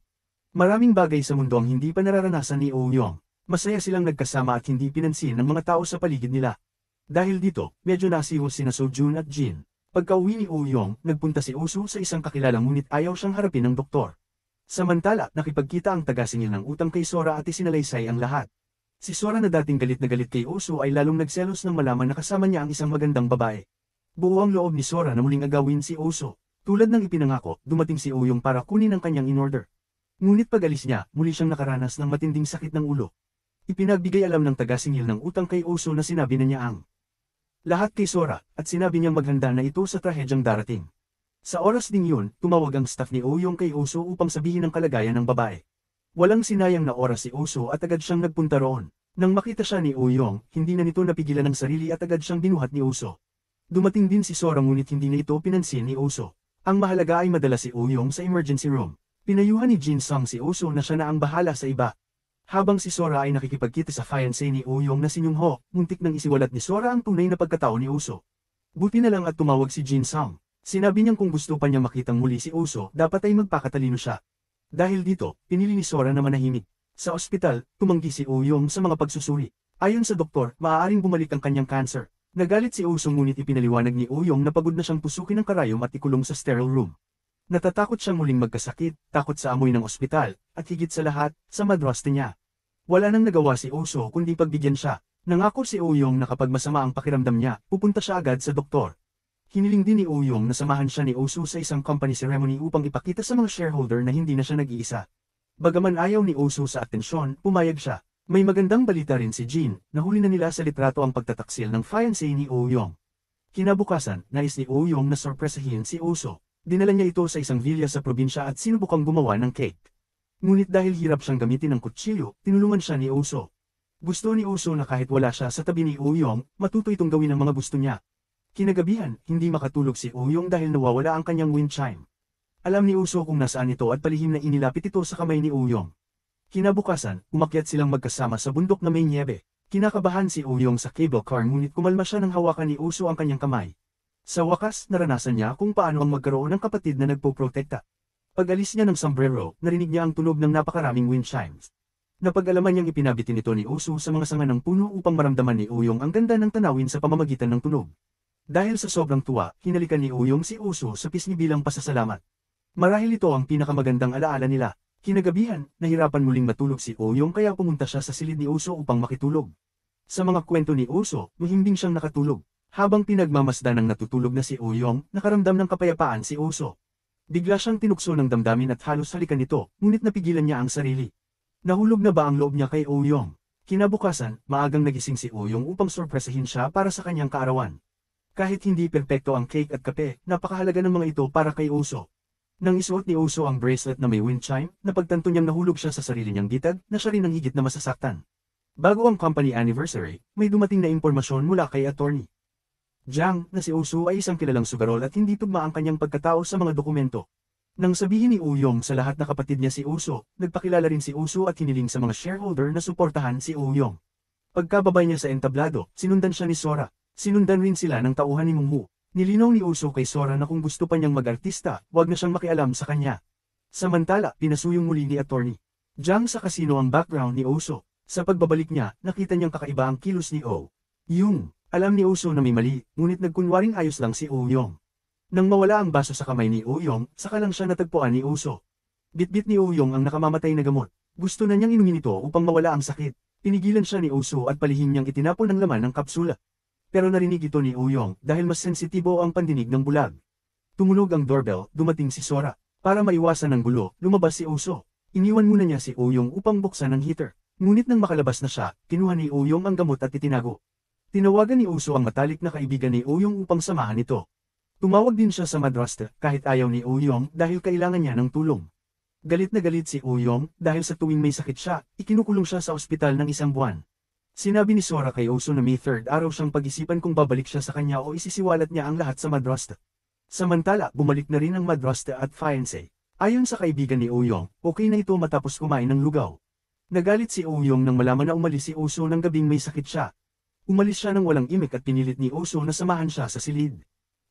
Maraming bagay sa mundo ang hindi pa nararanasan ni Uyong. Masaya silang nagkasama at hindi pinansin ng mga tao sa paligid nila. Dahil dito, medyo nasiho sina So-Jun at Jin. Pagka-uwi ni Uyong, nagpunta si Uso sa isang kakilalang ngunit ayaw siyang harapin ng doktor. Samantala, nakipagkita ang taga-singil ng utang kay Sora at isinalaysay ang lahat. Si Sora na dating galit na galit kay Uso ay lalong nagselos nang malaman na kasama niya ang isang magandang babae. Buo ang loob ni Sora na muling agawin si Uso. Tulad ng ipinangako, dumating si Uyong para kunin ang kanyang in-order. Ngunit pag-alis niya, muli siyang nakaranas ng matinding sakit ng ulo. Ipinagbigay alam ng taga-singil ng utang kay Uso na sinabi na niya ang lahat kay Sora, at sinabi niyang maghanda na ito sa trahedyang darating. Sa oras ding yun, tumawag ang staff ni Uyong kay Uso upang sabihin ang kalagayan ng babae. Walang sinayang na oras si Uso at agad siyang nagpunta roon. Nang makita siya ni Uyong, hindi na nito napigilan ang sarili at agad siyang binuhat ni Uso. Dumating din si Sora ngunit hindi na ito pinansin ni Uso. Ang mahalaga ay madala si Uyong sa emergency room. Pinayuhan ni Jin Sung si Uso na siya na ang bahala sa iba. Habang si Sora ay nakikipagkita sa fiancé ni Uyong na si Nyung-ho, muntik nang isiwalat ni Sora ang tunay na pagkatao ni Uso. Buti na lang at tumawag si Jin Sung. Sinabi niyang kung gusto pa niya makitang muli si Uso, dapat ay magpakatalino siya. Dahil dito, pinili ni Sora na manahimik. Sa ospital, tumanggi si Uyong sa mga pagsusuri. Ayon sa doktor, maaaring bumalik ang kanyang cancer. Nagalit si Uso ngunit ipinaliwanag ni Uyong na pagod na siyang pusukin ng karayom at ikulong sa sterile room. Natatakot siyang muling magkasakit, takot sa amoy ng ospital, at higit sa lahat, sa madraste niya. Wala nang nagawa si Uso kundi pagbigyan siya. Nangako si Uyong na kapag masama ang pakiramdam niya, pupunta siya agad sa doktor. Hiniling din ni Uyong na samahan siya ni Uso sa isang company ceremony upang ipakita sa mga shareholder na hindi na siya nag-iisa. Bagaman ayaw ni Uso sa atensyon, pumayag siya. May magandang balita rin si Jin, nahuli na nila sa litrato ang pagtataksil ng fiancé ni Uyong. Kinabukasan, nais ni Uyong na sorpresahin si Uso. Dinala niya ito sa isang villa sa probinsya at sinubukang gumawa ng cake. Ngunit dahil hirap siyang gamitin ng kutsilyo, tinulungan siya ni Uso. Gusto ni Uso na kahit wala siya sa tabi ni Uyong, matuto itong gawin ang mga gusto niya. Kinagabihan, hindi makatulog si Uyong dahil nawawala ang kanyang wind chime. Alam ni Uso kung nasaan ito at palihim na inilapit ito sa kamay ni Uyong. Kinabukasan, umakyat silang magkasama sa bundok na may niebe. Kinakabahan si Uyong sa cable car ngunit kumalma siya nang hawakan ni Uso ang kanyang kamay. Sa wakas, naranasan niya kung paano ang magkaroon ng kapatid na nagpoprotekta. Pag-alis niya ng sombrero, narinig niya ang tunog ng napakaraming wind chimes. Napag-alaman niyang ipinabitin ito ni Uso sa mga sanga ng puno upang maramdaman ni Uyong ang ganda ng tanawin sa pamamagitan ng tunog. Dahil sa sobrang tuwa, hinalikan ni Uyong si Uso sa pisngi bilang pasasalamat. Marahil ito ang pinakamagandang alaala nila. Kinagabihan, nahirapan muling matulog si Uyong kaya pumunta siya sa silid ni Uso upang makitulog. Sa mga kwento ni Uso, mahimbing siyang nakatulog. Habang pinagmamasdan ng natutulog na si Uyong, nakaramdam ng kapayapaan si Uso. Bigla siyang tinukso ng damdamin at halos halikan nito, ngunit napigilan niya ang sarili. Nahulog na ba ang loob niya kay Uyong? Kinabukasan, maagang nagising si Uyong upang sorpresahin siya para sa kanyang kaarawan. Kahit hindi perpekto ang cake at kape, napakahalaga ng mga ito para kay Uso. Nang isuot ni Uso ang bracelet na may wind chime, napagtanto niyang nahulog siya sa sarili niyang gitag na siya rin ang higit na masasaktan. Bago ang company anniversary, may dumating na impormasyon mula kay attorney Jiang na si Uso ay isang kilalang sugarol at hindi tugma ang kanyang pagkatao sa mga dokumento. Nang sabihin ni Uyong sa lahat na kapatid niya si Uso, nagpakilala rin si Uso at hiniling sa mga shareholder na suportahan si Uyong. Pagkababay niya sa entablado, sinundan siya ni Sora. Sinundan rin sila ng tauhan ni Munghu. Nilinaw ni Uso kay Sora na kung gusto pa niyang mag-artista, huwag na siyang makialam sa kanya. Samantala, pinasuyong muli ni attorney Jiang sa kasino ang background ni Uso. Sa pagbabalik niya, nakita niyang kakaiba ang kilos ni Yung. Alam ni Uso na may mali, ngunit nagkunwaring ayos lang si Uyong. Nang mawala ang baso sa kamay ni Uyong, saka lang siya natagpuan ni Uso. Bitbit ni Uyong ang nakamamatay na gamot. Gusto na niyang inumin ito upang mawala ang sakit. Pinigilan siya ni Uso at palihim niyang itinapon ang laman ng kapsula. Pero narinig ito ni Uyong dahil mas sensitibo ang pandinig ng bulag. Tumunog ang doorbell, dumating si Sora. Para maiwasan ng gulo, lumabas si Uso. Iniwan muna niya si Uyong upang buksan ang heater. Ngunit nang makalabas na siya, kinuha ni Uyong ang gamot at itinago. Tinawagan ni Uso ang matalik na kaibigan ni Uyong upang samahan ito. Tumawag din siya sa madrasta kahit ayaw ni Uyong dahil kailangan niya ng tulong. Galit na galit si Uyong dahil sa tuwing may sakit siya, ikinukulong siya sa ospital ng 1 buwan. Sinabi ni Sora kay Uso na may 3rd araw siyang pag-isipan kung babalik siya sa kanya o isisiwalat niya ang lahat sa madrasta. Samantala, bumalik na rin ang madrasta at fiancé. Ayon sa kaibigan ni Uyong, okay na ito matapos kumain ng lugaw. Nagalit si Uyong nang malaman na umalis si Uso ng gabing may sakit siya. Umalis siya ng walang imik at pinilit ni Uso na samahan siya sa silid.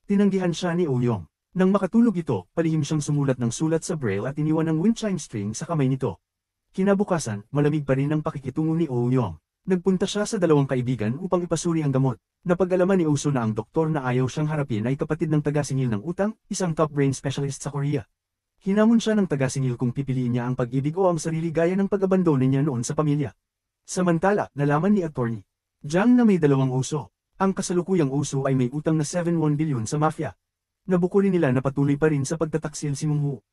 Tinanggihan siya ni Uyong. Nang makatulog ito, palihim siyang sumulat ng sulat sa braille at iniwan ang wind chime string sa kamay nito. Kinabukasan, malamig pa rin ang pakikitungo ni Uyong. Nagpunta siya sa dalawang kaibigan upang ipasuri ang gamot. Napag-alaman ni Uso na ang doktor na ayaw siyang harapin ay kapatid ng taga-singil ng utang, isang top brain specialist sa Korea. Hinamon siya ng taga-singil kung pipiliin niya ang pag-ibig o ang sarili gaya ng pag-abandone niya noon sa pamilya. Samantala, nalaman ni Atty. Jang na may dalawang uso. Ang kasalukuyang uso ay may utang na 7.1 bilyon sa mafia. Nabuko rin nila na patuloy pa rin sa pagtataksil si Mungho.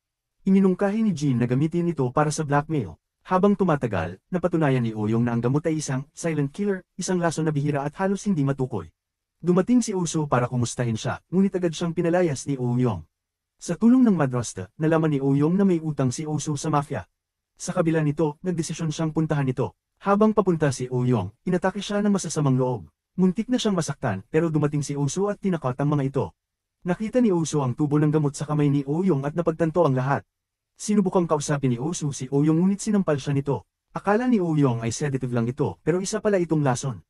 Iminungkahi ni Jin na gamitin ito para sa blackmail. Habang tumatagal, napatunayan ni Oyong na ang gamot ay isang silent killer, isang lason na bihira at halos hindi matukoy. Dumating si Uso para kumustahin siya, ngunit agad siyang pinalayas ni Oyong. Sa tulong ng madrasta, nalaman ni Oyong na may utang si Uso sa mafia. Sa kabila nito, nagdesisyon siyang puntahan ito. Habang papunta si Oyong, inatake siya ng masasamang loob. Muntik na siyang masaktan, pero dumating si Uso at tinakot ang mga ito. Nakita ni Uso ang tubo ng gamot sa kamay ni Oyong at napagtanto ang lahat. Sinubukang kausapin ni Uso si Oyong ngunit sinampal siya nito. Akala ni Oyong ay sedative lang ito, pero isa pala itong lason.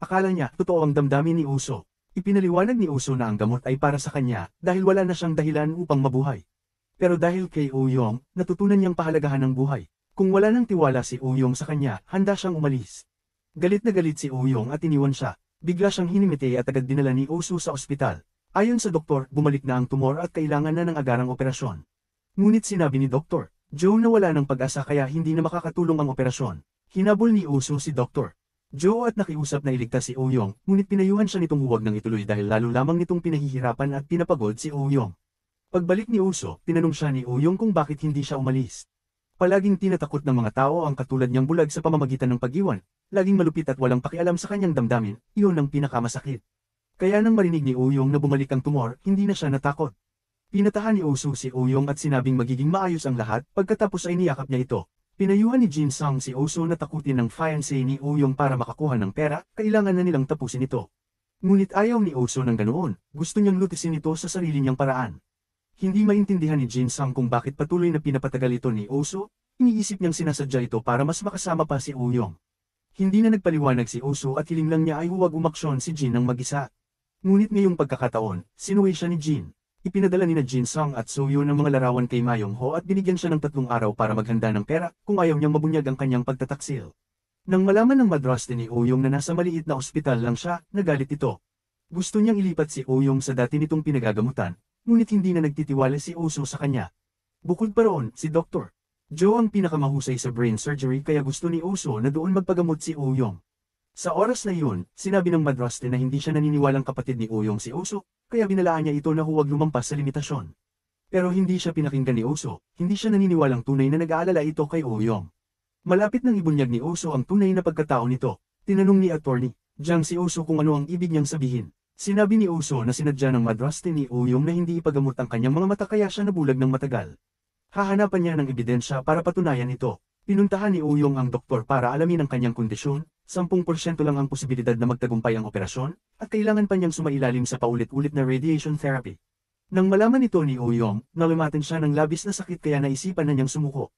Akala niya, totoo ang damdamin ni Uso. Ipinaliwanag ni Uso na ang gamot ay para sa kanya, dahil wala na siyang dahilan upang mabuhay. Pero dahil kay Oyong, natutunan niyang pahalagahan ng buhay. Kung wala nang tiwala si Oyong sa kanya, handa siyang umalis. Galit na galit si Oyong at iniwan siya. Bigla siyang hinimite at agad dinala ni Uso sa ospital. Ayon sa doktor, bumalik na ang tumor at kailangan na ng agarang operasyon. Ngunit sinabi ni Dr. Joe na wala ng pag-asa kaya hindi na makakatulong ang operasyon. Hinabol ni Uso si Dr. Joe at nakiusap na iligtas si Oyong, ngunit pinayuhan siya nitong huwag nang ituloy dahil lalo lamang nitong pinahihirapan at pinapagod si Oyong. Pagbalik ni Uso, tinanong siya ni Oyong kung bakit hindi siya umalis. Palaging tinatakot ng mga tao ang katulad niyang bulag sa pamamagitan ng pag-iwan, laging malupit at walang pakialam sa kanyang damdamin, iyon ang pinakamasakit. Kaya nang marinig ni Oyong na bumalik ang tumor, hindi na siya natakot. Pinatahan ni Uso si Oyong at sinabing magiging maayos ang lahat, pagkatapos ay niyakap niya ito. Pinayuhan ni Jin Sung si Uso na takutin ng fiancé ni Oyong para makakuha ng pera, kailangan na nilang tapusin ito. Ngunit ayaw ni Uso ng ganoon, gusto niyang lutisin ito sa sarili niyang paraan. Hindi maintindihan ni Jin Sung kung bakit patuloy na pinapatagal ito ni Uso, iniisip niyang sinasadya ito para mas makasama pa si Oyong. Hindi na nagpaliwanag si Uso at hiling lang niya ay huwag umaksyon si Jin ng mag-isa. Ngunit ngayong pagkakataon, sinuwi siya ni Jin. Ipinadala ni Jin Sung at Soyo ng mga larawan kay Mayong Ho at binigyan siya ng 3 araw para maghanda ng pera kung ayaw niyang mabunyag ang kanyang pagtataksil. Nang malaman ng madraste ni Oyong na nasa maliit na ospital lang siya, nagalit ito. Gusto niyang ilipat si Oyong sa dati nitong pinagagamutan, ngunit hindi na nagtitiwala si Uso sa kanya. Bukod pa roon, si Dr. Joe ang pinakamahusay sa brain surgery kaya gusto ni Uso na doon magpagamot si Oyong. Sa oras na iyon, sinabi ng madraste na hindi siya naniniwalang kapatid ni Oyong si Uso, kaya binalaan niya ito na huwag lumampas sa limitasyon. Pero hindi siya pinakinggan ni Uso, hindi siya naniniwalang tunay na nag-aalala ito kay Oyong. Malapit nang ibunyag ni Uso ang tunay na pagkatao nito, tinanong ni Atty. Jang si Uso kung ano ang ibig niyang sabihin. Sinabi ni Uso na sinadya ng madraste ni Oyong na hindi ipagamot ang kanyang mga mata kaya siya nabulag ng matagal. Hahanapan niya ng ebidensya para patunayan ito. Pinuntahan ni Oyong ang doktor para alamin ang kanyang kondisyon, 10% lang ang posibilidad na magtagumpay ang operasyon, at kailangan pa niyang sumailalim sa paulit-ulit na radiation therapy. Nang malaman ito ni Oyong, nalumatin siya ng labis na sakit kaya naisipan na niyang sumuko.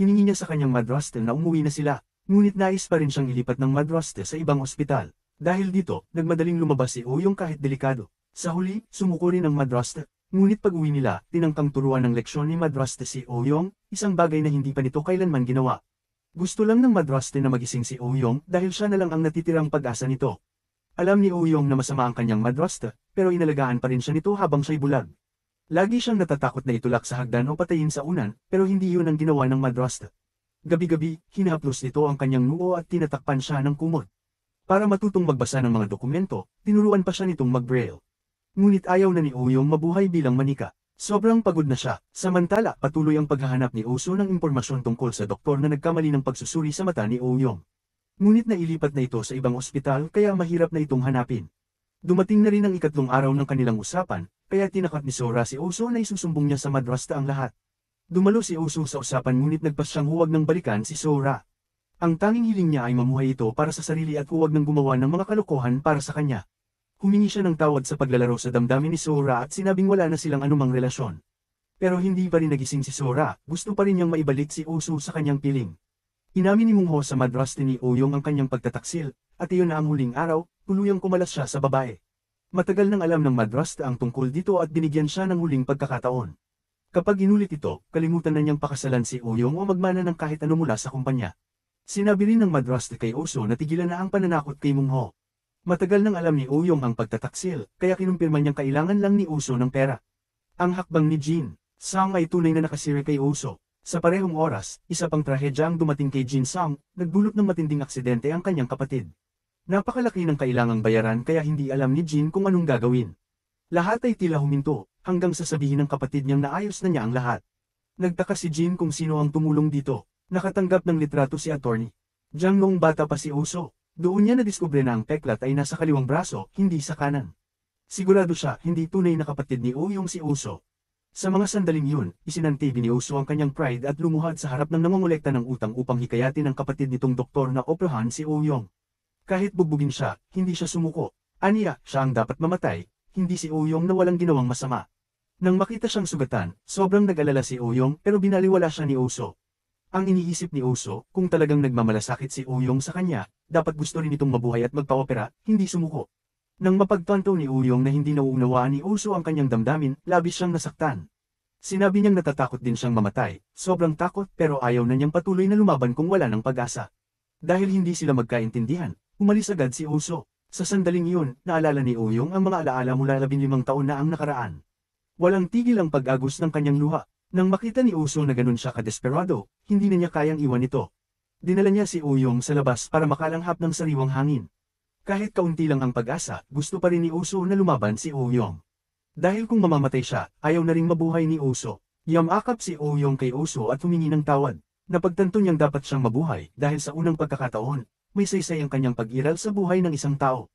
Hiningi niya sa kanyang madraste na umuwi na sila, ngunit nais pa rin siyang ilipat ng madraste sa ibang ospital. Dahil dito, nagmadaling lumabas si Oyong kahit delikado. Sa huli, sumuko rin ang madraste. Ngunit pag-uwi nila, tinangkang turuan ng leksyon ni madraste si Oyong, isang bagay na hindi pa nito kailanman ginawa. Gusto lang ng madraste na magising si Oyong dahil siya na lang ang natitirang pag-asa nito. Alam ni Oyong na masama ang kanyang madraste, pero inalagaan pa rin siya nito habang siya'y bulag. Lagi siyang natatakot na itulak sa hagdan o patayin sa unan, pero hindi yun ang ginawa ng madraste. Gabi-gabi, hinahaplos nito ang kanyang noo at tinatakpan siya ng kumot. Para matutong magbasa ng mga dokumento, tinuruan pa siya nitong mag-braille. Ngunit ayaw na ni Oyong mabuhay bilang manika. Sobrang pagod na siya, samantala patuloy ang paghahanap ni Uso ng impormasyon tungkol sa doktor na nagkamali ng pagsusuri sa mata ni Oyong. Ngunit nailipat na ito sa ibang ospital kaya mahirap na itong hanapin. Dumating na rin ang 3 araw ng kanilang usapan, kaya tinakat ni Sora si Uso na isusumbong niya sa madrasta ang lahat. Dumalo si Uso sa usapan ngunit nagpas siyang huwag nang balikan si Sora. Ang tanging hiling niya ay mamuhay ito para sa sarili at huwag nang gumawa ng mga kalokohan para sa kanya. Humingi siya ng tawad sa paglalaro sa damdamin ni Sora at sinabing wala na silang anumang relasyon. Pero hindi pa rin nagising si Sora, gusto pa rin niyang maibalik si Uso sa kanyang piling. Inamin ni Mungho sa madraste ni Oyong ang kanyang pagtataksil, at iyon na ang huling araw, tuluyang kumalas siya sa babae. Matagal nang alam ng madraste ang tungkol dito at binigyan siya ng huling pagkakataon. Kapag inulit ito, kalimutan na niyang pakasalan si Oyong o magmana ng kahit ano mula sa kumpanya. Sinabi rin ng madraste kay Uso na tigilan na ang pananakot kay Mungho. Matagal nang alam ni Uyong ang pagtataksil, kaya kinumpirma niyang kailangan lang ni Uso ng pera. Ang hakbang ni Jin Sang ay tunay na nakasiri kay Uso. Sa parehong oras, isa pang trahedya ang dumating kay Jin Sang, nagdulot ng matinding aksidente ang kanyang kapatid. Napakalaki ng kailangang bayaran kaya hindi alam ni Jin kung anong gagawin. Lahat ay tila huminto, hanggang sasabihin ng kapatid niyang naayos na niya ang lahat. Nagtaka si Jin kung sino ang tumulong dito. Nakatanggap ng litrato si attorney Jiang noong bata pa si Uso. Doon niya nadiskubre na ang peklat ay nasa kaliwang braso, hindi sa kanan. Sigurado siya, hindi tunay na kapatid ni Uyong si Uso. Sa mga sandaling yun, isinantibi ni Uso ang kanyang pride at lumuhad sa harap ng nangongolekta ng utang upang hikayatin ang kapatid nitong doktor na operahan si Uyong. Kahit bugbugin siya, hindi siya sumuko. Aniya, siya ang dapat mamatay, hindi si Uyong na walang ginawang masama. Nang makita siyang sugatan, sobrang nag-alala si Uyong pero binaliwala siya ni Uso. Ang iniisip ni Uso, kung talagang nagmamalasakit si Uyong sa kanya, dapat gusto rin itong mabuhay at magpa-opera, hindi sumuko. Nang mapagtanto ni Uyong na hindi nauunawaan ni Uso ang kanyang damdamin, labis siyang nasaktan. Sinabi niyang natatakot din siyang mamatay, sobrang takot pero ayaw na niyang patuloy na lumaban kung wala ng pag-asa. Dahil hindi sila magkaintindihan, umalis agad si Uso. Sa sandaling iyon, naalala ni Uyong ang mga alaala mula 15 taon na ang nakaraan. Walang tigil ang pag-agos ng kanyang luha. Nang makita ni Uso na ganun siya kadesperado, hindi na niya kayang iwan ito. Dinala niya si Uyong sa labas para makalanghap ng sariwang hangin. Kahit kaunti lang ang pag-asa, gusto pa rin ni Uso na lumaban si Uyong. Dahil kung mamamatay siya, ayaw na ring mabuhay ni Uso. Yamakap si Uyong kay Uso at humingi ng tawad. Napagtanto niyang dapat siyang mabuhay dahil sa unang pagkakataon, may saysay ang kanyang pag-iral sa buhay ng isang tao.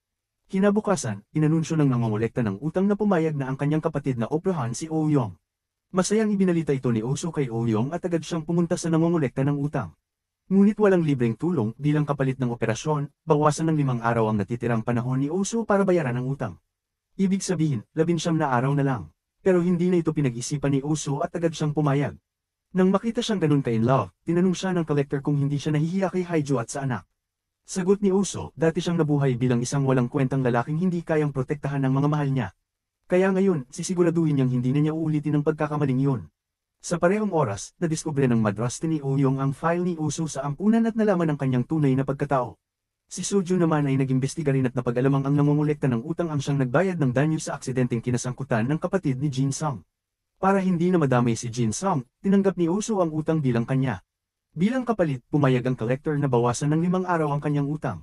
Kinabukasan, inanunsyo ng nangongolekta ng utang na pumayag na ang kanyang kapatid na operahan si Uyong. Masayang ibinalita ito ni Uso kay Uyong at agad siyang pumunta sa nangongolekta ng utang. Ngunit walang libreng tulong bilang kapalit ng operasyon, bawasan ng 5 araw ang natitirang panahon ni Uso para bayaran ang utang. Ibig sabihin, 19 na araw na lang. Pero hindi na ito pinag-isipan ni Uso at agad siyang pumayag. Nang makita siyang ganun ka-in love, tinanong siya ng collector kung hindi siya nahihiya kay Haijo at sa anak. Sagot ni Uso, dati siyang nabuhay bilang isang walang kwentang lalaking hindi kayang protektahan ng mga mahal niya. Kaya ngayon, sisiguraduhin niyang hindi na niya uulitin ang pagkakamaling yun. Sa parehong oras, nadiskubre ng madraste ni Uyong ang file ni Uso sa ampunan at nalaman ang kanyang tunay na pagkatao. Si Suju naman ay nag-imbestiga rin at napag-alamang ang nangongolekta ng utang ang siyang nagbayad ng danyo sa aksidenteng kinasangkutan ng kapatid ni Jin Sang. Para hindi na madamay si Jin Sang, tinanggap ni Uso ang utang bilang kanya. Bilang kapalit, pumayag ang collector na bawasan ng 5 araw ang kanyang utang.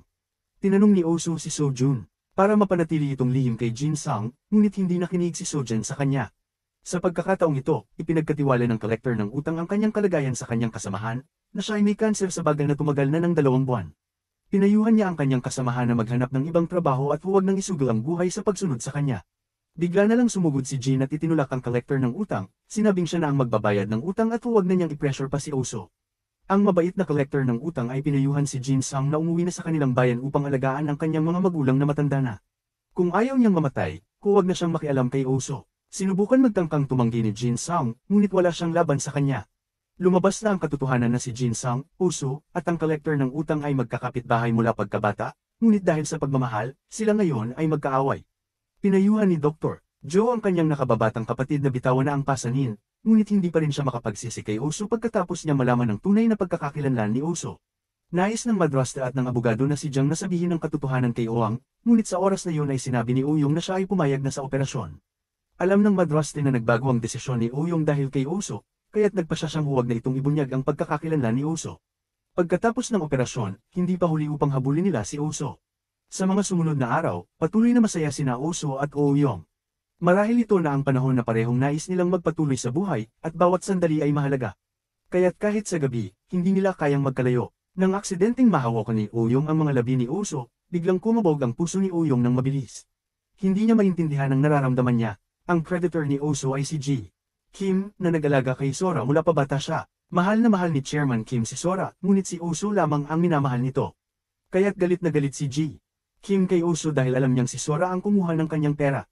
Tinanong ni Uso si Sojun para mapanatili itong lihim kay Jin Sang, ngunit hindi nakinig si Sojun sa kanya. Sa pagkakataong ito, ipinagkatiwala ng collector ng utang ang kanyang kalagayan sa kanyang kasamahan, na siya ay may kanser sa bagal na tumagal na ng 2 buwan. Pinayuhan niya ang kanyang kasamahan na maghanap ng ibang trabaho at huwag nang isugal ang buhay sa pagsunod sa kanya. Bigla na lang sumugod si Jin at itinulak ang collector ng utang, sinabing siya na ang magbabayad ng utang at huwag na niyang i-pressure pa si Uso. Ang mabait na collector ng utang ay pinayuhan si Jin Sang na umuwi na sa kanilang bayan upang alagaan ang kanyang mga magulang na matanda na. Kung ayaw niyang mamatay, huwag na siyang makialam kay Uso. Sinubukan magtangkang tumanggi ni Jin Sang, ngunit wala siyang laban sa kanya. Lumabas na ang katotohanan na si Jin Sang, Uso, at ang collector ng utang ay magkakapitbahay mula pagkabata, ngunit dahil sa pagmamahal, sila ngayon ay magkaaway. Pinayuhan ni Dr. Joe ang kanyang nakababatang kapatid na bitawan na ang pasanin, ngunit hindi pa rin siya makapagsisi kay Uso pagkatapos niya malaman ng tunay na pagkakakilanlan ni Uso. Nais ng madrasta at ng abogado na si Jiang na sabihin ang katotohanan kay Oang, ngunit sa oras na yun ay sinabi ni Uyong na siya ay pumayag na sa operasyon. Alam ng madraste na nagbago ang desisyon ni Uyong dahil kay Uso, kaya't nagpa siya siyang huwag na itong ibunyag ang pagkakakilanlan ni Uso. Pagkatapos ng operasyon, hindi pa huli upang habulin nila si Uso. Sa mga sumunod na araw, patuloy na masaya sina Uso at Uyong. Marahil ito na ang panahon na parehong nais nilang magpatuloy sa buhay, at bawat sandali ay mahalaga. Kaya't kahit sa gabi, hindi nila kayang magkalayo. Nang aksidenteng mahawakan ni Uyong ang mga labi ni Uso, biglang kumabog ang puso ni Uyong ng mabilis. Hindi niya maintindihan ang nararamdaman niya. Ang creditor ni Uso ay si Ji Kim, na nag-alaga kay Sora mula pa bata siya. Mahal na mahal ni Chairman Kim si Sora, ngunit si Uso lamang ang minamahal nito. Kaya't galit na galit si Ji Kim kay Uso dahil alam niyang si Sora ang kumuha ng kanyang pera.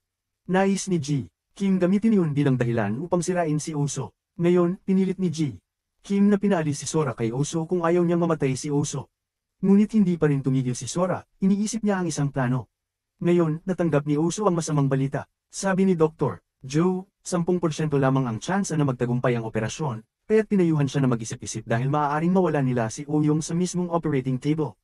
Nais ni Ji Kim gamitin yun bilang dahilan upang sirain si Uso. Ngayon, pinilit ni Ji Kim na pinaalis si Sora kay Uso kung ayaw niyang mamatay si Uso. Ngunit hindi pa rin tumigil si Sora, iniisip niya ang isang plano. Ngayon, natanggap ni Uso ang masamang balita. Sabi ni Dr. Joe, 10% lamang ang tsansa na magtagumpay ang operasyon, kaya't pinayuhan siya na mag-isip-isip dahil maaaring mawala nila si Uyong sa mismong operating table.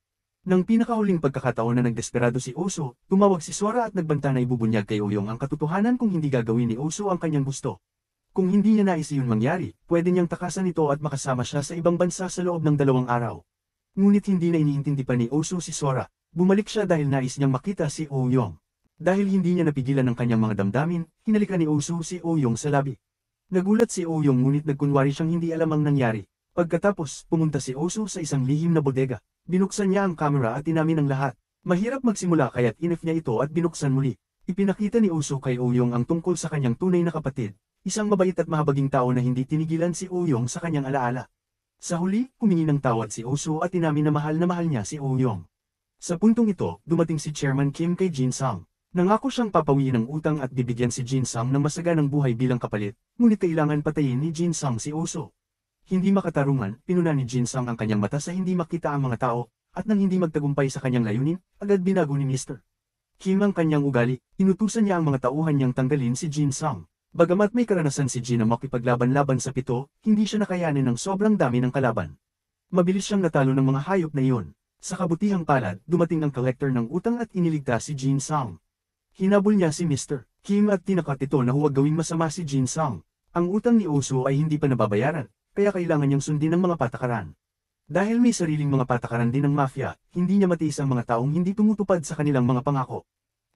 Nang pinakahuling pagkakataon na nagdesperado si Uso, tumawag si Sora at nagbanta na ibubunyag kay Uyong ang katotohanan kung hindi gagawin ni Uso ang kanyang gusto. Kung hindi niya nais iyon mangyari, pwede niyang takasan ito at makasama siya sa ibang bansa sa loob ng 2 araw. Ngunit hindi na iniintindi pa ni Uso si Sora. Bumalik siya dahil nais niyang makita si Uyong. Dahil hindi niya napigilan ng kanyang mga damdamin, hinalikan ni Uso si Uyong sa labi. Nagulat si Uyong ngunit nagkunwari siyang hindi alam ang nangyari. Pagkatapos, pumunta si Uso sa isang lihim na bodega. Binuksan niya ang kamera at inamin ang lahat. Mahirap magsimula kaya't inif niya ito at binuksan muli. Ipinakita ni Uso kay Uyong ang tungkol sa kanyang tunay na kapatid. Isang mabait at mahabaging tao na hindi tinigilan si Uyong sa kanyang alaala. Sa huli, humingi ng tawad si Uso at inamin na mahal niya si Uyong. Sa puntong ito, dumating si Chairman Kim kay Jin Sang. Nangako siyang papawiin ng utang at bibigyan si Jin Sang ng masaganang buhay bilang kapalit, ngunit kailangan patayin ni Jin Sang si Uso. Hindi makatarungan, pinuna ni Jin Sang ang kanyang mata sa hindi makita ang mga tao, at nang hindi magtagumpay sa kanyang layunin, agad binago ni Mr. Kim ang kanyang ugali, inutusan niya ang mga tauhan niyang tanggalin si Jin Sang. Bagamat may karanasan si Jin na makipaglaban-laban sa 7, hindi siya nakayanin ng sobrang dami ng kalaban. Mabilis siyang natalo ng mga hayop na iyon. Sa kabutihang palad, dumating ang collector ng utang at iniligtas si Jin Sang. Hinabol niya si Mr. Kim at tinakat ito na huwag gawing masama si Jin Sang. Ang utang ni Uso ay hindi pa nababayaran, kaya kailangan niyang sundin ang mga patakaran. Dahil may sariling mga patakaran din ng mafia, hindi niya matiis ang mga taong hindi tumutupad sa kanilang mga pangako.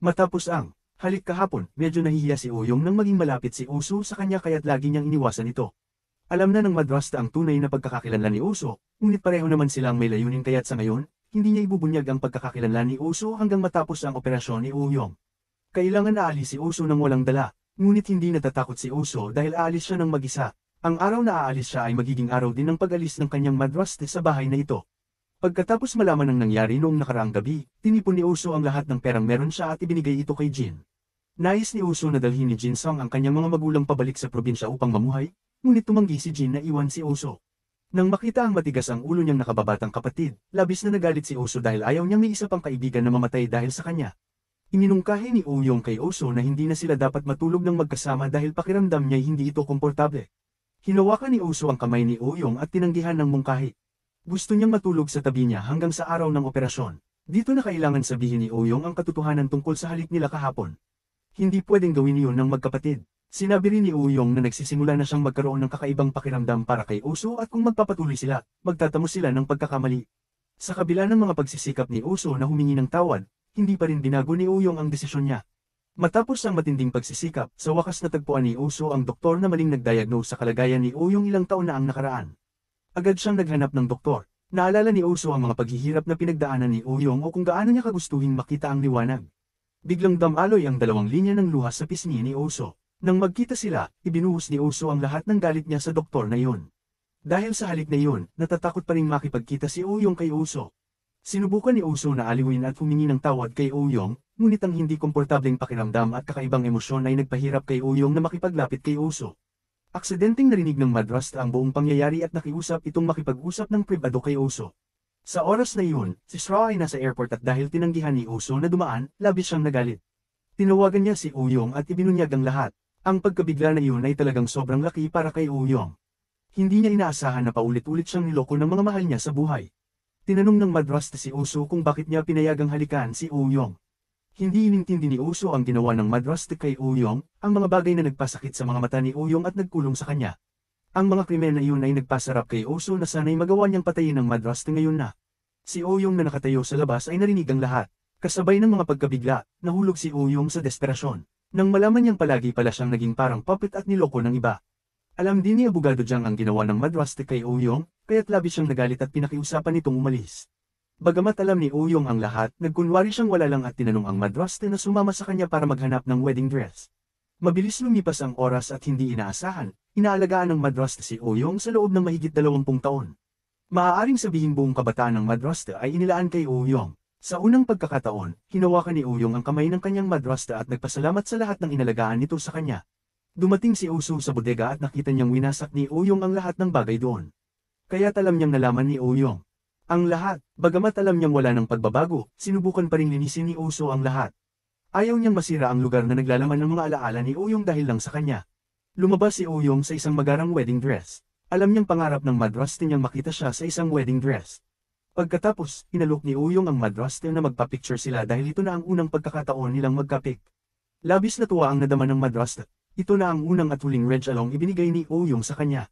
Matapos ang halik kahapon, medyo nahihiya si Uyong nang maging malapit si Uso sa kanya kaya't lagi niyang iniwasan ito. Alam na ng madrasta ang tunay na pagkakakilanlan ni Uso, ngunit pareho naman silang may layunin kaya't sa ngayon, hindi niya ibubunyag ang pagkakakilanlan ni Uso hanggang matapos ang operasyon ni Uyong. Kailangan aalis si Uso nang walang dala, ngunit hindi natatakot si Uso dahil aalis siya ng mag-isa. Ang araw na aalis siya ay magiging araw din ng pag-alis ng kanyang madraste sa bahay na ito. Pagkatapos malaman ang nangyari noong nakaraang gabi, tinipon ni Uso ang lahat ng perang meron siya at ibinigay ito kay Jin. Nais ni Uso na dalhin ni Jin Sang ang kanyang mga magulang pabalik sa probinsya upang mamuhay, ngunit tumanggi si Jin na iwan si Uso. Nang makita ang matigas ang ulo niyang nakababatang kapatid, labis na nagalit si Uso dahil ayaw niyang may isa pang kaibigan na mamatay dahil sa kanya. Iminungkahi ni Uyong kay Uso na hindi na sila dapat matulog ng magkasama dahil pakiramdam niya'y hindi ito komportable. Hinawakan ni Uso ang kamay ni Uyong at tinanggihan ng mungkahi. Gusto niyang matulog sa tabi niya hanggang sa araw ng operasyon. Dito na kailangan sabihin ni Uyong ang katotohanan tungkol sa halik nila kahapon. Hindi pwedeng gawin iyon ng magkapatid. Sinabi rin ni Uyong na nagsisimula na siyang magkaroon ng kakaibang pakiramdam para kay Uso at kung magpapatuloy sila, magtatamo sila ng pagkakamali. Sa kabila ng mga pagsisikap ni Uso na humingi ng tawad, hindi pa rin binago ni Uyong ang desisyon niya. Matapos ang matinding pagsisikap, sa wakas natagpuan ni Uso ang doktor na maling nagdiagnose sa kalagayan ni Uyong ilang taon na ang nakaraan. Agad siyang naghanap ng doktor. Naalala ni Uso ang mga paghihirap na pinagdaanan ni Uyong o kung gaano niya kagustuhin makita ang liwanag. Biglang damaloy ang dalawang linya ng luha sa pisngi ni Uso. Nang magkita sila, ibinuhos ni Uso ang lahat ng galit niya sa doktor na iyon. Dahil sa halik na iyon, natatakot pa rin makipagkita si Uyong kay Uso. Sinubukan ni Uso na aliwin at humingi ng tawad kay Uyong, ngunit ang hindi komportableng pakiramdam at kakaibang emosyon ay nagpahirap kay Uyong na makipaglapit kay Uso. Aksidenteng narinig ng madrasta ang buong pangyayari at nakiusap itong makipag-usap ng pribado kay Uso. Sa oras na iyon, si Sra ay nasa airport at dahil tinanggihan ni Uso na dumaan, labis siyang nagalit. Tinawagan niya si Uyong at ibinunyag ang lahat. Ang pagkabigla na iyon ay talagang sobrang laki para kay Uyong. Hindi niya inaasahan na paulit-ulit siyang niloko ng mga mahal niya sa buhay. Tinanong ng madrasta si Uso kung bakit niya pinayagang halikan si Uyong. Hindi inintindi ni Uso ang ginawa ng madrasta kay Uyong, ang mga bagay na nagpasakit sa mga mata ni Uyong at nagkulong sa kanya. Ang mga krimen na iyon ay nagpasarap kay Uso na sana'y magawa niyang patayin ng madrasta ngayon na. Si Uyong na nakatayo sa labas ay narinig ang lahat. Kasabay ng mga pagkabigla, nahulog si Uyong sa desperasyon. Nang malaman niyang palagi pala siyang naging parang puppet at niloko ng iba. Alam din ni Abogado Jiang ang ginawa ng madrasta kay Uyong, kaya't labis siyang nagalit at pinakiusapan nitong umalis. Bagamat alam ni Uyong ang lahat, nagkunwari siyang wala lang at tinanong ang madrasta na sumama sa kanya para maghanap ng wedding dress. Mabilis lumipas ang oras at hindi inaasahan, inaalagaan ng madrasta si Uyong sa loob ng mahigit 20 taon. Maaaring sabihin buong kabataan ng madrasta ay inilaan kay Uyong. Sa unang pagkakataon, hinawakan ni Uyong ang kamay ng kanyang madrasta at nagpasalamat sa lahat ng inalagaan nito sa kanya. Dumating si Uso sa bodega at nakita niyang winasak ni Uyong ang lahat ng bagay doon. Kaya't alam niyang nalaman ni Uyong ang lahat. Bagamat alam niyang wala ng pagbabago, sinubukan pa ring linisin ni Uso ang lahat. Ayaw niyang masira ang lugar na naglalaman ng mga alaala ni Uyong dahil lang sa kanya. Lumabas si Uyong sa isang magarang wedding dress. Alam niyang pangarap ng madrasta niyang makita siya sa isang wedding dress. Pagkatapos, inalok ni Uyong ang madraste na magpa-picture sila dahil ito na ang unang pagkakataon nilang magkapik. Labis na tuwa ang nadama ng madraste. Ito na ang unang at huling Regalong ibinigay ni Uyong sa kanya.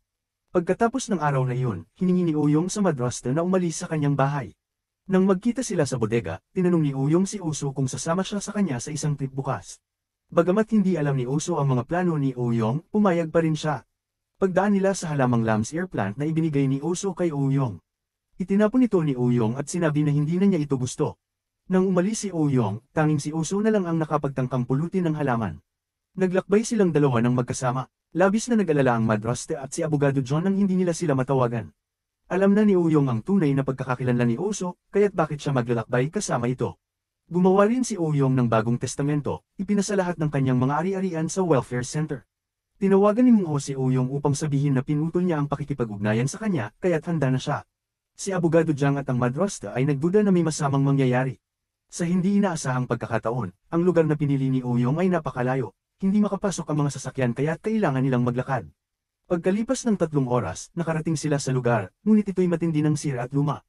Pagkatapos ng araw na iyon, hiningi ni Uyong sa madraste na umalis sa kanyang bahay. Nang magkita sila sa bodega, tinanong ni Uyong si Uso kung sasama siya sa kanya sa isang trip bukas. Bagamat hindi alam ni Uso ang mga plano ni Uyong, pumayag pa rin siya. Pagdaan nila sa halamang Lamb's Ear plant na ibinigay ni Uso kay Uyong. Itinapon ito ni Uyong at sinabi na hindi na niya ito gusto. Nang umalis si Uyong, tanging si Uso na lang ang nakapagtangkang pulutin ng halaman. Naglakbay silang dalawa ng magkasama. Labis na nag-alala ang madraste at si Abogado John nang hindi nila sila matawagan. Alam na ni Uyong ang tunay na pagkakakilanlan ni Uso, kaya't bakit siya maglalakbay kasama ito. Gumawa rin si Uyong ng bagong testamento, ipinasa lahat ng kanyang mga ari-arian sa welfare center. Tinawagan ni Mungho si Uyong upang sabihin na pinutol niya ang pakikipag-ugnayan sa kanya, kaya't handa na siya. Si Abogado Jang at ang madraste ay nagduda na may masamang mangyayari. Sa hindi inaasahang pagkakataon, ang lugar na pinili ni Uyong ay napakalayo. Hindi makapasok ang mga sasakyan kaya't kailangan nilang maglakad. Pagkalipas ng 3 oras, nakarating sila sa lugar, ngunit ito'y matindi ng sira at luma.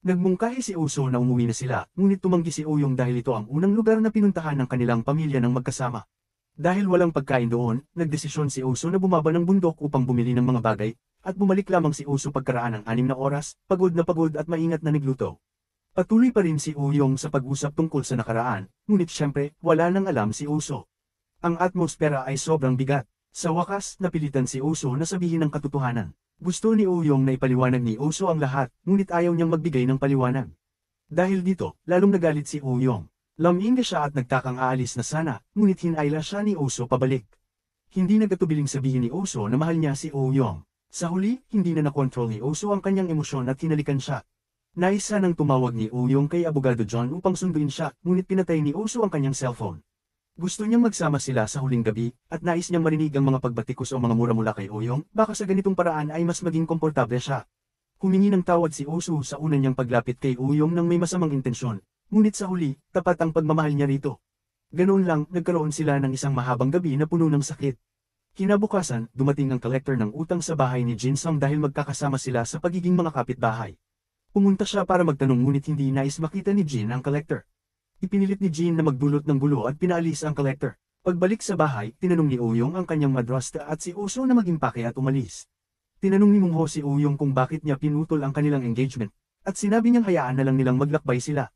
Nagmungkahi si Uso na umuwi na sila, ngunit tumanggi si Uyong dahil ito ang unang lugar na pinuntahan ng kanilang pamilya ng magkasama. Dahil walang pagkain doon, nagdesisyon si Uso na bumaba ng bundok upang bumili ng mga bagay, at bumalik lamang si Uso pagkaraan ng 6 na oras, pagod at maingat na nagluto. Patuloy pa rin si Uyong sa pag-usap tungkol sa nakaraan, ngunit syempre, wala nang alam si Uso. Ang atmosfera ay sobrang bigat. Sa wakas, napilitan si Uso na sabihin ang katotohanan. Gusto ni Uyong na ipaliwanag ni Uso ang lahat, ngunit ayaw niyang magbigay ng paliwanag. Dahil dito, lalong nagalit si Uyong. Lamingga siya at nagtakang aalis na sana, ngunit hinayla siya ni Uso pabalik. Hindi nagatubiling sabihin ni Uso na mahal niya si Uyong. Sa huli, hindi na nakontrol ni Uso ang kanyang emosyon at hinalikan siya. Naisa nang tumawag ni Uyong kay Abogado John upang sunduin siya, ngunit pinatay ni Uso ang kanyang cellphone. Gusto niyang magsama sila sa huling gabi, at nais niyang marinig ang mga pagbatikos o mga mura mula kay Uyong, baka sa ganitong paraan ay mas maging komportable siya. Humingi ng tawad si Uso sa una niyang paglapit kay Uyong nang may masamang intensyon, ngunit sa huli, tapat ang pagmamahal niya rito. Ganoon lang, nagkaroon sila ng isang mahabang gabi na puno ng sakit. Kinabukasan, dumating ang collector ng utang sa bahay ni Jin Sung dahil magkakasama sila sa pagiging mga kapitbahay. Pumunta siya para magtanong ngunit hindi nais makita ni Jin ang collector. Ipinilit ni Jin na magdulot ng gulo at pinaalis ang collector. Pagbalik sa bahay, tinanong ni Uyong ang kanyang madraste at si Uso na mag-impake at umalis. Tinanong ni Mungho si Uyong kung bakit niya pinutol ang kanilang engagement, at sinabi niyang hayaan na lang nilang maglakbay sila.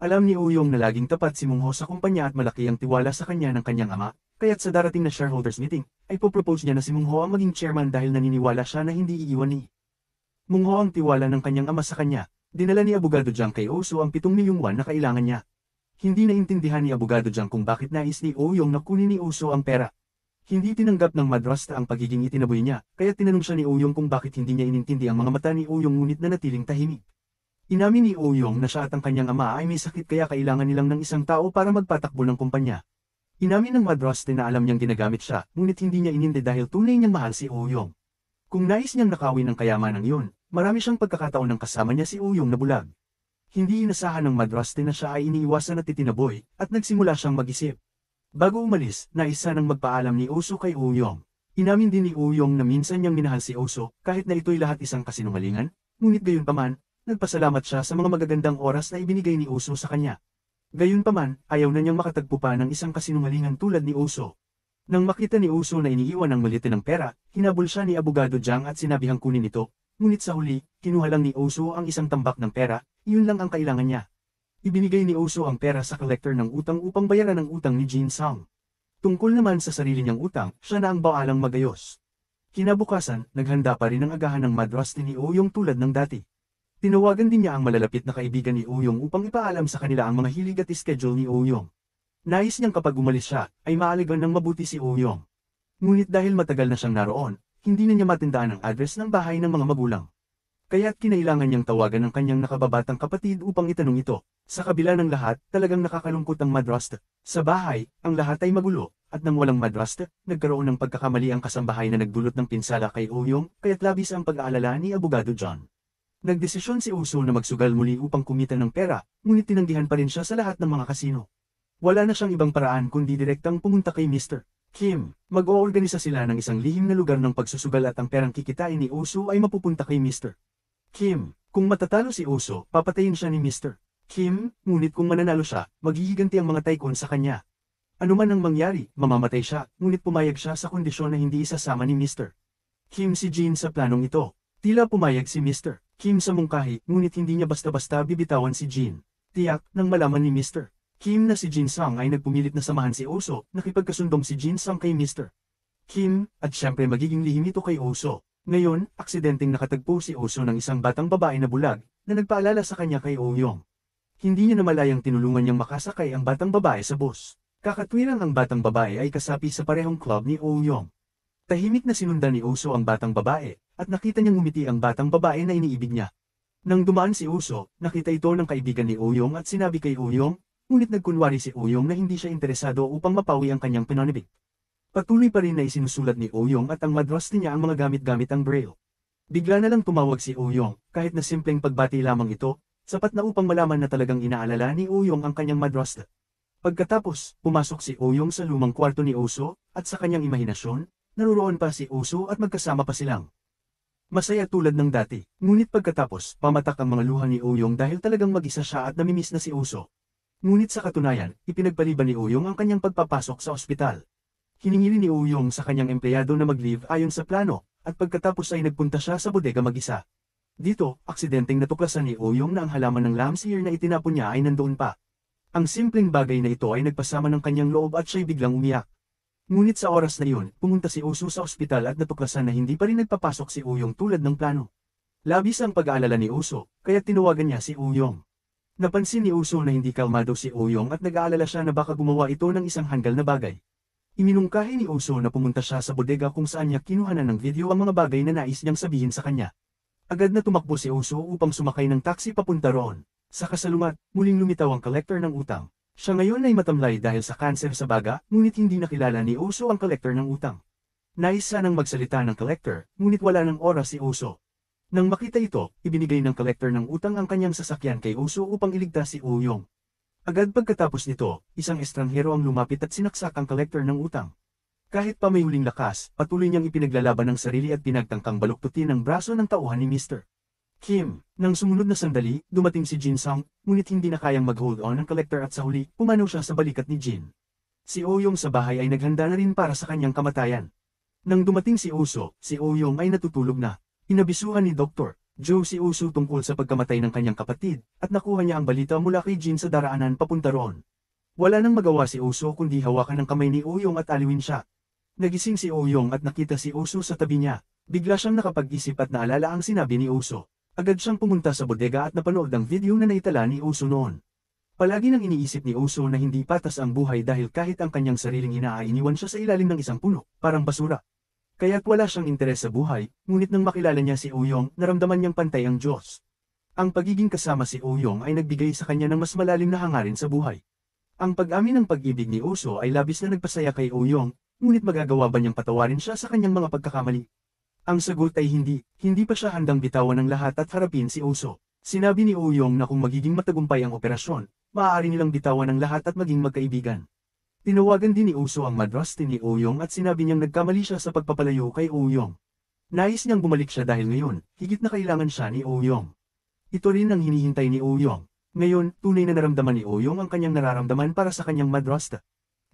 Alam ni Uyong na laging tapat si Mungho sa kumpanya at malaki ang tiwala sa kanya ng kanyang ama, kaya't sa darating na shareholders meeting, ay popropose niya na si Mungho ang maging chairman dahil naniniwala siya na hindi iiwan ni Mungho ang tiwala ng kanyang ama sa kanya. Dinala ni Abogado Jang kay Uso ang 7 milyong won na kailangan niya. Hindi naintindihan ni Abogado Jang kung bakit nais ni Uyong na kunin ni Uso ang pera. Hindi tinanggap ng madraste ang pagiging itinaboy niya, kaya tinanong siya ni Uyong kung bakit hindi niya inintindi ang mga mata ni Uyong ngunit nanatiling tahimik. Inamin ni Uyong na siya at ang kanyang ama ay may sakit kaya kailangan nilang ng isang tao para magpatakbo ng kumpanya. Inamin ng madraste na alam niyang ginagamit siya, ngunit hindi niya inindi dahil tunay niyang mahal si Uyong. Kung nais niyang nakawin ang kayamanan iyon, marami siyang pagkakataon ng kasama niya si Uyong na bulag. Hindi inasahan ng madraste na siya ay iniiwasan at itinaboy, at nagsimula siyang mag-isip. Bago umalis, naisa nang magpaalam ni Uso kay Uyong. Inamin din ni Uyong na minsan niyang minahal si Uso, kahit na ito'y lahat isang kasinungalingan, ngunit gayunpaman, nagpasalamat siya sa mga magagandang oras na ibinigay ni Uso sa kanya. Gayunpaman, ayaw na niyang makatagpo pa ng isang kasinungalingan tulad ni Uso. Nang makita ni Uso na iniiwan ang maliit ng pera, hinabol siya ni Abogado Jang at sinabihang kunin ito, ngunit sa huli, kinuha lang ni Uso ang isang tambak ng pera. Iyon lang ang kailangan niya. Ibinigay ni Uso ang pera sa collector ng utang upang bayaran ang utang ni Jin Sung. Tungkol naman sa sarili niyang utang, siya na ang baalang magayos. Kinabukasan, naghanda pa rin ang agahan ng madraste ni Uyong tulad ng dati. Tinawagan din niya ang malalapit na kaibigan ni Uyong upang ipaalam sa kanila ang mga hilig at schedule ni Uyong. Nais niyang kapag umalis siya, ay maaligan ng mabuti si Uyong. Ngunit dahil matagal na siyang naroon, hindi na niya matindaan ang address ng bahay ng mga magulang. Kaya't kinailangan niyang tawagan ang kanyang nakababatang kapatid upang itanong ito. Sa kabila ng lahat, talagang nakakalungkot ang madraste. Sa bahay, ang lahat ay magulo, at nang walang madraste, nagkaroon ng pagkakamali ang kasambahay na nagdulot ng pinsala kay Uyong, kaya't labis ang pag-aalala ni Abogado John. Nagdesisyon si Uso na magsugal muli upang kumita ng pera, ngunit tinanggihan pa rin siya sa lahat ng mga kasino. Wala na siyang ibang paraan kundi direktang pumunta kay Mr. Kim. Mag-oorganisa sila ng isang lihim na lugar ng pagsusugal at ang perang kikitain ni Uso ay mapupunta kay Mr. Kim, kung matatalo si Uso, papatayin siya ni Mr. Kim, ngunit kung mananalo siya, maghihiganti ang mga tycoon sa kanya. Ano man ang mangyari, mamamatay siya, ngunit pumayag siya sa kondisyon na hindi isasama ni Mr. Kim si Jin sa planong ito. Tila pumayag si Mr. Kim sa mungkahi, ngunit hindi niya basta-basta bibitawan si Jin. Tiyak, nang malaman ni Mr. Kim na si Jin Sung ay nagpumilit na samahan si Uso, nakipagkasundong si Jin Sung kay Mr. Kim, at syempre magiging lihim ito kay Uso. Ngayon, aksidenteng nakatagpo si Uso ng isang batang babae na bulag, na nagpaalala sa kanya kay Oh-yong. Hindi niya namalayang tinulungan niyang makasakay ang batang babae sa bus. Kakatwirang ang batang babae ay kasapi sa parehong club ni Oh-yong. Tahimik na sinundan ni Uso ang batang babae, at nakita niyang ngumiti ang batang babae na iniibig niya. Nang dumaan si Uso, nakita ito ng kaibigan ni Oh-yong at sinabi kay Oh-yong, ngunit nagkunwari si Oh-yong na hindi siya interesado upang mapawi ang kanyang pinanibig. Patuloy pa rin na isinusulat ni Oh-yong at ang madraste niya ang mga gamit-gamit ang braille. Bigla na lang tumawag si Oh-yong, kahit na simpleng pagbati lamang ito, sapat na upang malaman na talagang inaalala ni Oh-yong ang kanyang madraste. Pagkatapos, pumasok si Oh-yong sa lumang kwarto ni Uso, at sa kanyang imahinasyon, naruroon pa si Uso at magkasama pa silang. Masaya tulad ng dati, ngunit pagkatapos, pamatak ang mga luha ni Oh-yong dahil talagang mag-isa siya at namimiss na si Uso. Ngunit sa katunayan, ipinagpaliban ni Oh-yong ang kanyang pagpapasok sa ospital. Hiningili ni Oh-yong sa kanyang empleyado na mag-leave ayon sa plano, at pagkatapos ay nagpunta siya sa bodega mag-isa. Dito, aksidenteng natuklasan ni Oh-yong na ang halaman ng lamsear na itinapon niya ay nandoon pa. Ang simpleng bagay na ito ay nagpasama ng kanyang loob at siya'y biglang umiyak. Ngunit sa oras na iyon, pumunta si Uso sa ospital at natuklasan na hindi pa rin nagpapasok si Oh-yong tulad ng plano. Labis ang pag-aalala ni Uso, kaya tinawagan niya si Oh-yong. Napansin ni Uso na hindi kalmado si Oh-yong at nag-aalala siya na baka gumawa ito ng isang hanggal na bagay. Iminungkahi ni Uso na pumunta siya sa bodega kung saan niya kinuhanan ng video ang mga bagay na nais niyang sabihin sa kanya. Agad na tumakbo si Uso upang sumakay ng taxi papunta roon. Sa kasalumat, muling lumitaw ang collector ng utang. Siya ngayon ay matamlay dahil sa kanser sa baga, ngunit hindi nakilala ni Uso ang collector ng utang. Nais sanang magsalita ng collector, ngunit wala ng oras si Uso. Nang makita ito, ibinigay ng collector ng utang ang kanyang sasakyan kay Uso upang iligtas si Oh-yong. Agad pagkatapos nito, isang estranghero ang lumapit at sinaksak ang collector ng utang. Kahit pa may huling lakas, patuloy niyang ipinaglalaban ng sarili at pinagtangkang baluktutin ang braso ng tauhan ni Mr. Kim. Nang sumunod na sandali, dumating si Jin Sung, ngunit hindi na kayang mag-hold on ang collector at sa huli, pumanaw siya sa balikat ni Jin. Si Oh-yong sa bahay ay naghanda na rin para sa kanyang kamatayan. Nang dumating si Uso, si Oh-yong ay natutulog na. Inabisuhan ni Dr. Joe si Uso tungkol sa pagkamatay ng kanyang kapatid, at nakuha niya ang balita mula kay Jin sa daraanan papunta roon. Wala nang magawa si Uso kundi hawakan ng kamay ni Oh-yong at aliwin siya. Nagising si Oh-yong at nakita si Uso sa tabi niya. Bigla siyang nakapag-isip at naalala ang sinabi ni Uso. Agad siyang pumunta sa bodega at napanood ang video na naitala ni Uso noon. Palagi nang iniisip ni Uso na hindi patas ang buhay dahil kahit ang kanyang sariling ina ay iniwan siya sa ilalim ng isang puno, parang basura. Kaya't wala siyang interes sa buhay, ngunit nang makilala niya si Oh-yong, naramdaman niyang pantay ang Diyos. Ang pagiging kasama si Oh-yong ay nagbigay sa kanya ng mas malalim na hangarin sa buhay. Ang pag-amin ng pag-ibig ni Uso ay labis na nagpasaya kay Oh-yong, ngunit magagawa ba niyang patawarin siya sa kanyang mga pagkakamali? Ang sagot ay hindi pa siya handang bitawan ng lahat at harapin si Uso. Sinabi ni Oh-yong na kung magiging matagumpay ang operasyon, maaari nilang bitawan ng lahat at maging magkaibigan. Tinawagan din ni Uso ang madraste ni Oh-yong at sinabi niyang nagkamali siya sa pagpapalayo kay Oh-yong. Nais niyang bumalik siya dahil ngayon, higit na kailangan siya ni Oh-yong. Ito rin ang hinihintay ni Oh-yong. Ngayon, tunay na naramdaman ni Oh-yong ang kanyang nararamdaman para sa kanyang madraste.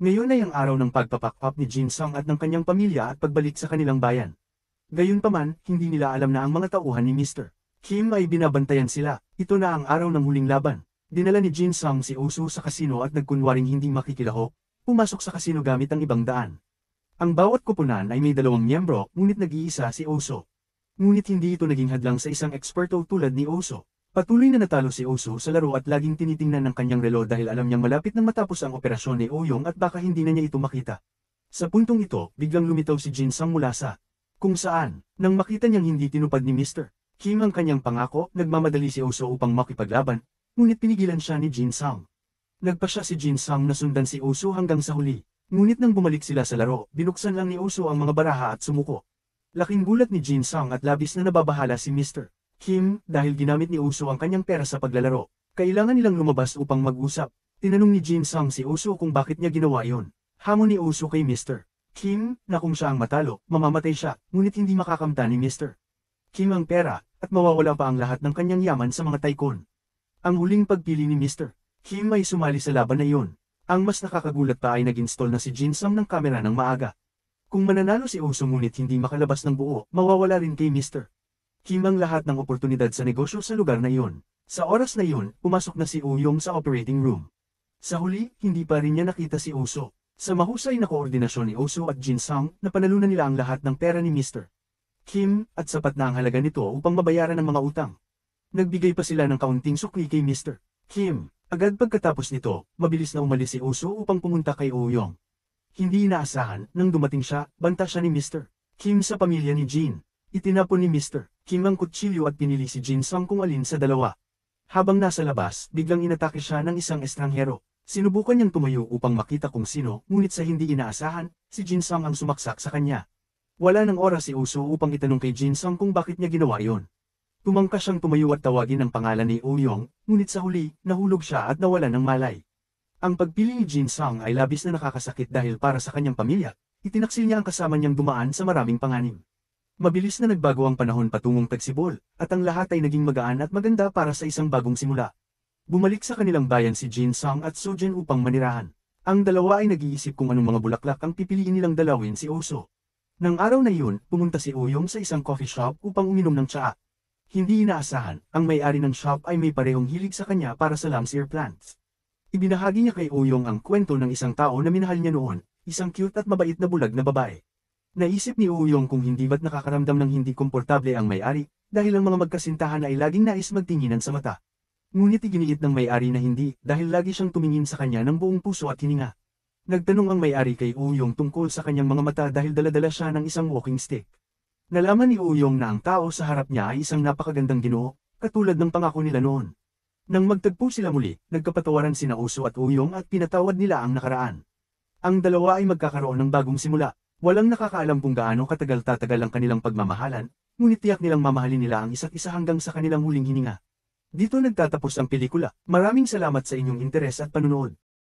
Ngayon ay ang araw ng pagpapack up ni Jin Sung at ng kanyang pamilya at pagbalik sa kanilang bayan. Gayunpaman, hindi nila alam na ang mga tauhan ni Mr. Kim ay binabantayan sila. Ito na ang araw ng huling laban. Dinala ni Jin Sung si Uso sa kasino at nagkunwaring hindi makikilahok. Pumasok sa kasino gamit ang ibang daan. Ang bawat kupunan ay may 2 miyembro, ngunit nag-iisa si Uso. Ngunit hindi ito naging hadlang sa isang eksperto tulad ni Uso. Patuloy na natalo si Uso sa laro at laging tinitingnan ng kanyang relo dahil alam niyang malapit nang matapos ang operasyon ni Oh-yong at baka hindi na niya ito makita. Sa puntong ito, biglang lumitaw si Jin Sung mula sa kung saan, nang makita niyang hindi tinupad ni Mr. Kim ang kanyang pangako, nagmamadali si Uso upang makipaglaban, ngunit pinigilan siya ni Jin Sung. Nagpa siya si Jin Sung na sundan si Uso hanggang sa huli. Ngunit nang bumalik sila sa laro, binuksan lang ni Uso ang mga baraha at sumuko. Laking gulat ni Jin Sung at labis na nababahala si Mr. Kim dahil ginamit ni Uso ang kanyang pera sa paglalaro. Kailangan nilang lumabas upang mag-usap. Tinanong ni Jin Sung si Uso kung bakit niya ginawa iyon. Hamon ni Uso kay Mr. Kim na kung siya ang matalo, mamamatay siya, ngunit hindi makakamta ni Mr. Kim ang pera, at mawawala pa ang lahat ng kanyang yaman sa mga tycoon. Ang huling pagpili ni Mr. Kim ay sumali sa laban na iyon. Ang mas nakakagulat pa ay nag-install na si Jin Sung ng kamera ng maaga. Kung mananalo si Uso ngunit hindi makalabas ng buo, mawawala rin kay Mr. Kim ang lahat ng oportunidad sa negosyo sa lugar na iyon. Sa oras na iyon, pumasok na si Uyong sa operating room. Sa huli, hindi pa rin niya nakita si Uso. Sa mahusay na koordinasyon ni Uso at Jin Sung, napanalunan nila ang lahat ng pera ni Mr. Kim, at sapat na ang halaga nito upang mabayaran ang mga utang. Nagbigay pa sila ng kaunting sukli kay Mr. Kim. Agad pagkatapos nito, mabilis na umalis si Uso upang pumunta kay Uyong. Hindi inaasahan, nang dumating siya, banta siya ni Mr. Kim sa pamilya ni Jin. Itinapon ni Mr. Kim ang kutsilyo at pinili si Jin Sung kung alin sa dalawa. Habang nasa labas, biglang inatake siya ng isang estranghero. Sinubukan niyang tumayo upang makita kung sino, ngunit sa hindi inaasahan, si Jin Sung ang sumaksak sa kanya. Wala nang oras si Uso upang itanong kay Jin Sung kung bakit niya ginawa iyon. Tumangka siyang tumayo at tawagin ang pangalan ni Uyong, ngunit sa huli, nahulog siya at nawala ng malay. Ang pagpili ni Jin Sung ay labis na nakakasakit dahil para sa kanyang pamilya, itinaksil niya ang kasama niyang dumaan sa maraming panganib. Mabilis na nagbago ang panahon patungong Tagsibol, at ang lahat ay naging magaan at maganda para sa isang bagong simula. Bumalik sa kanilang bayan si Jin Sung at Sojin upang manirahan. Ang dalawa ay nag-iisip kung anong mga bulaklak ang pipiliin nilang dalawin si Uso. Nang araw na iyon, pumunta si Uyong sa isang coffee shop upang uminom ng tsaa. Hindi inaasahan, ang may-ari ng shop ay may parehong hilig sa kanya para sa lamsir plants. Ibinahagi niya kay Uyong ang kwento ng isang tao na minahal niya noon, isang cute at mabait na bulag na babae. Naisip ni Uyong kung hindi ba't nakakaramdam ng hindi komportable ang may-ari, dahil ang mga magkasintahan ay laging nais magtinginan sa mata. Ngunit iginiit ng may-ari na hindi, dahil lagi siyang tumingin sa kanya ng buong puso at hininga. Nagtanong ang may-ari kay Uyong tungkol sa kanyang mga mata dahil daladala siya ng isang walking stick. Nalaman ni Uyong na ang tao sa harap niya ay isang napakagandang Ginoo, katulad ng pangako nila noon. Nang magtagpo sila muli, nagkapatawaran sina Uso at Uyong at pinatawad nila ang nakaraan. Ang dalawa ay magkakaroon ng bagong simula. Walang nakakaalam kung gaano katagal-tatagal ang kanilang pagmamahalan, ngunit tiyak nilang mamahalin nila ang isa't isa hanggang sa kanilang huling hininga. Dito nagtatapos ang pelikula. Maraming salamat sa inyong interes at panunood.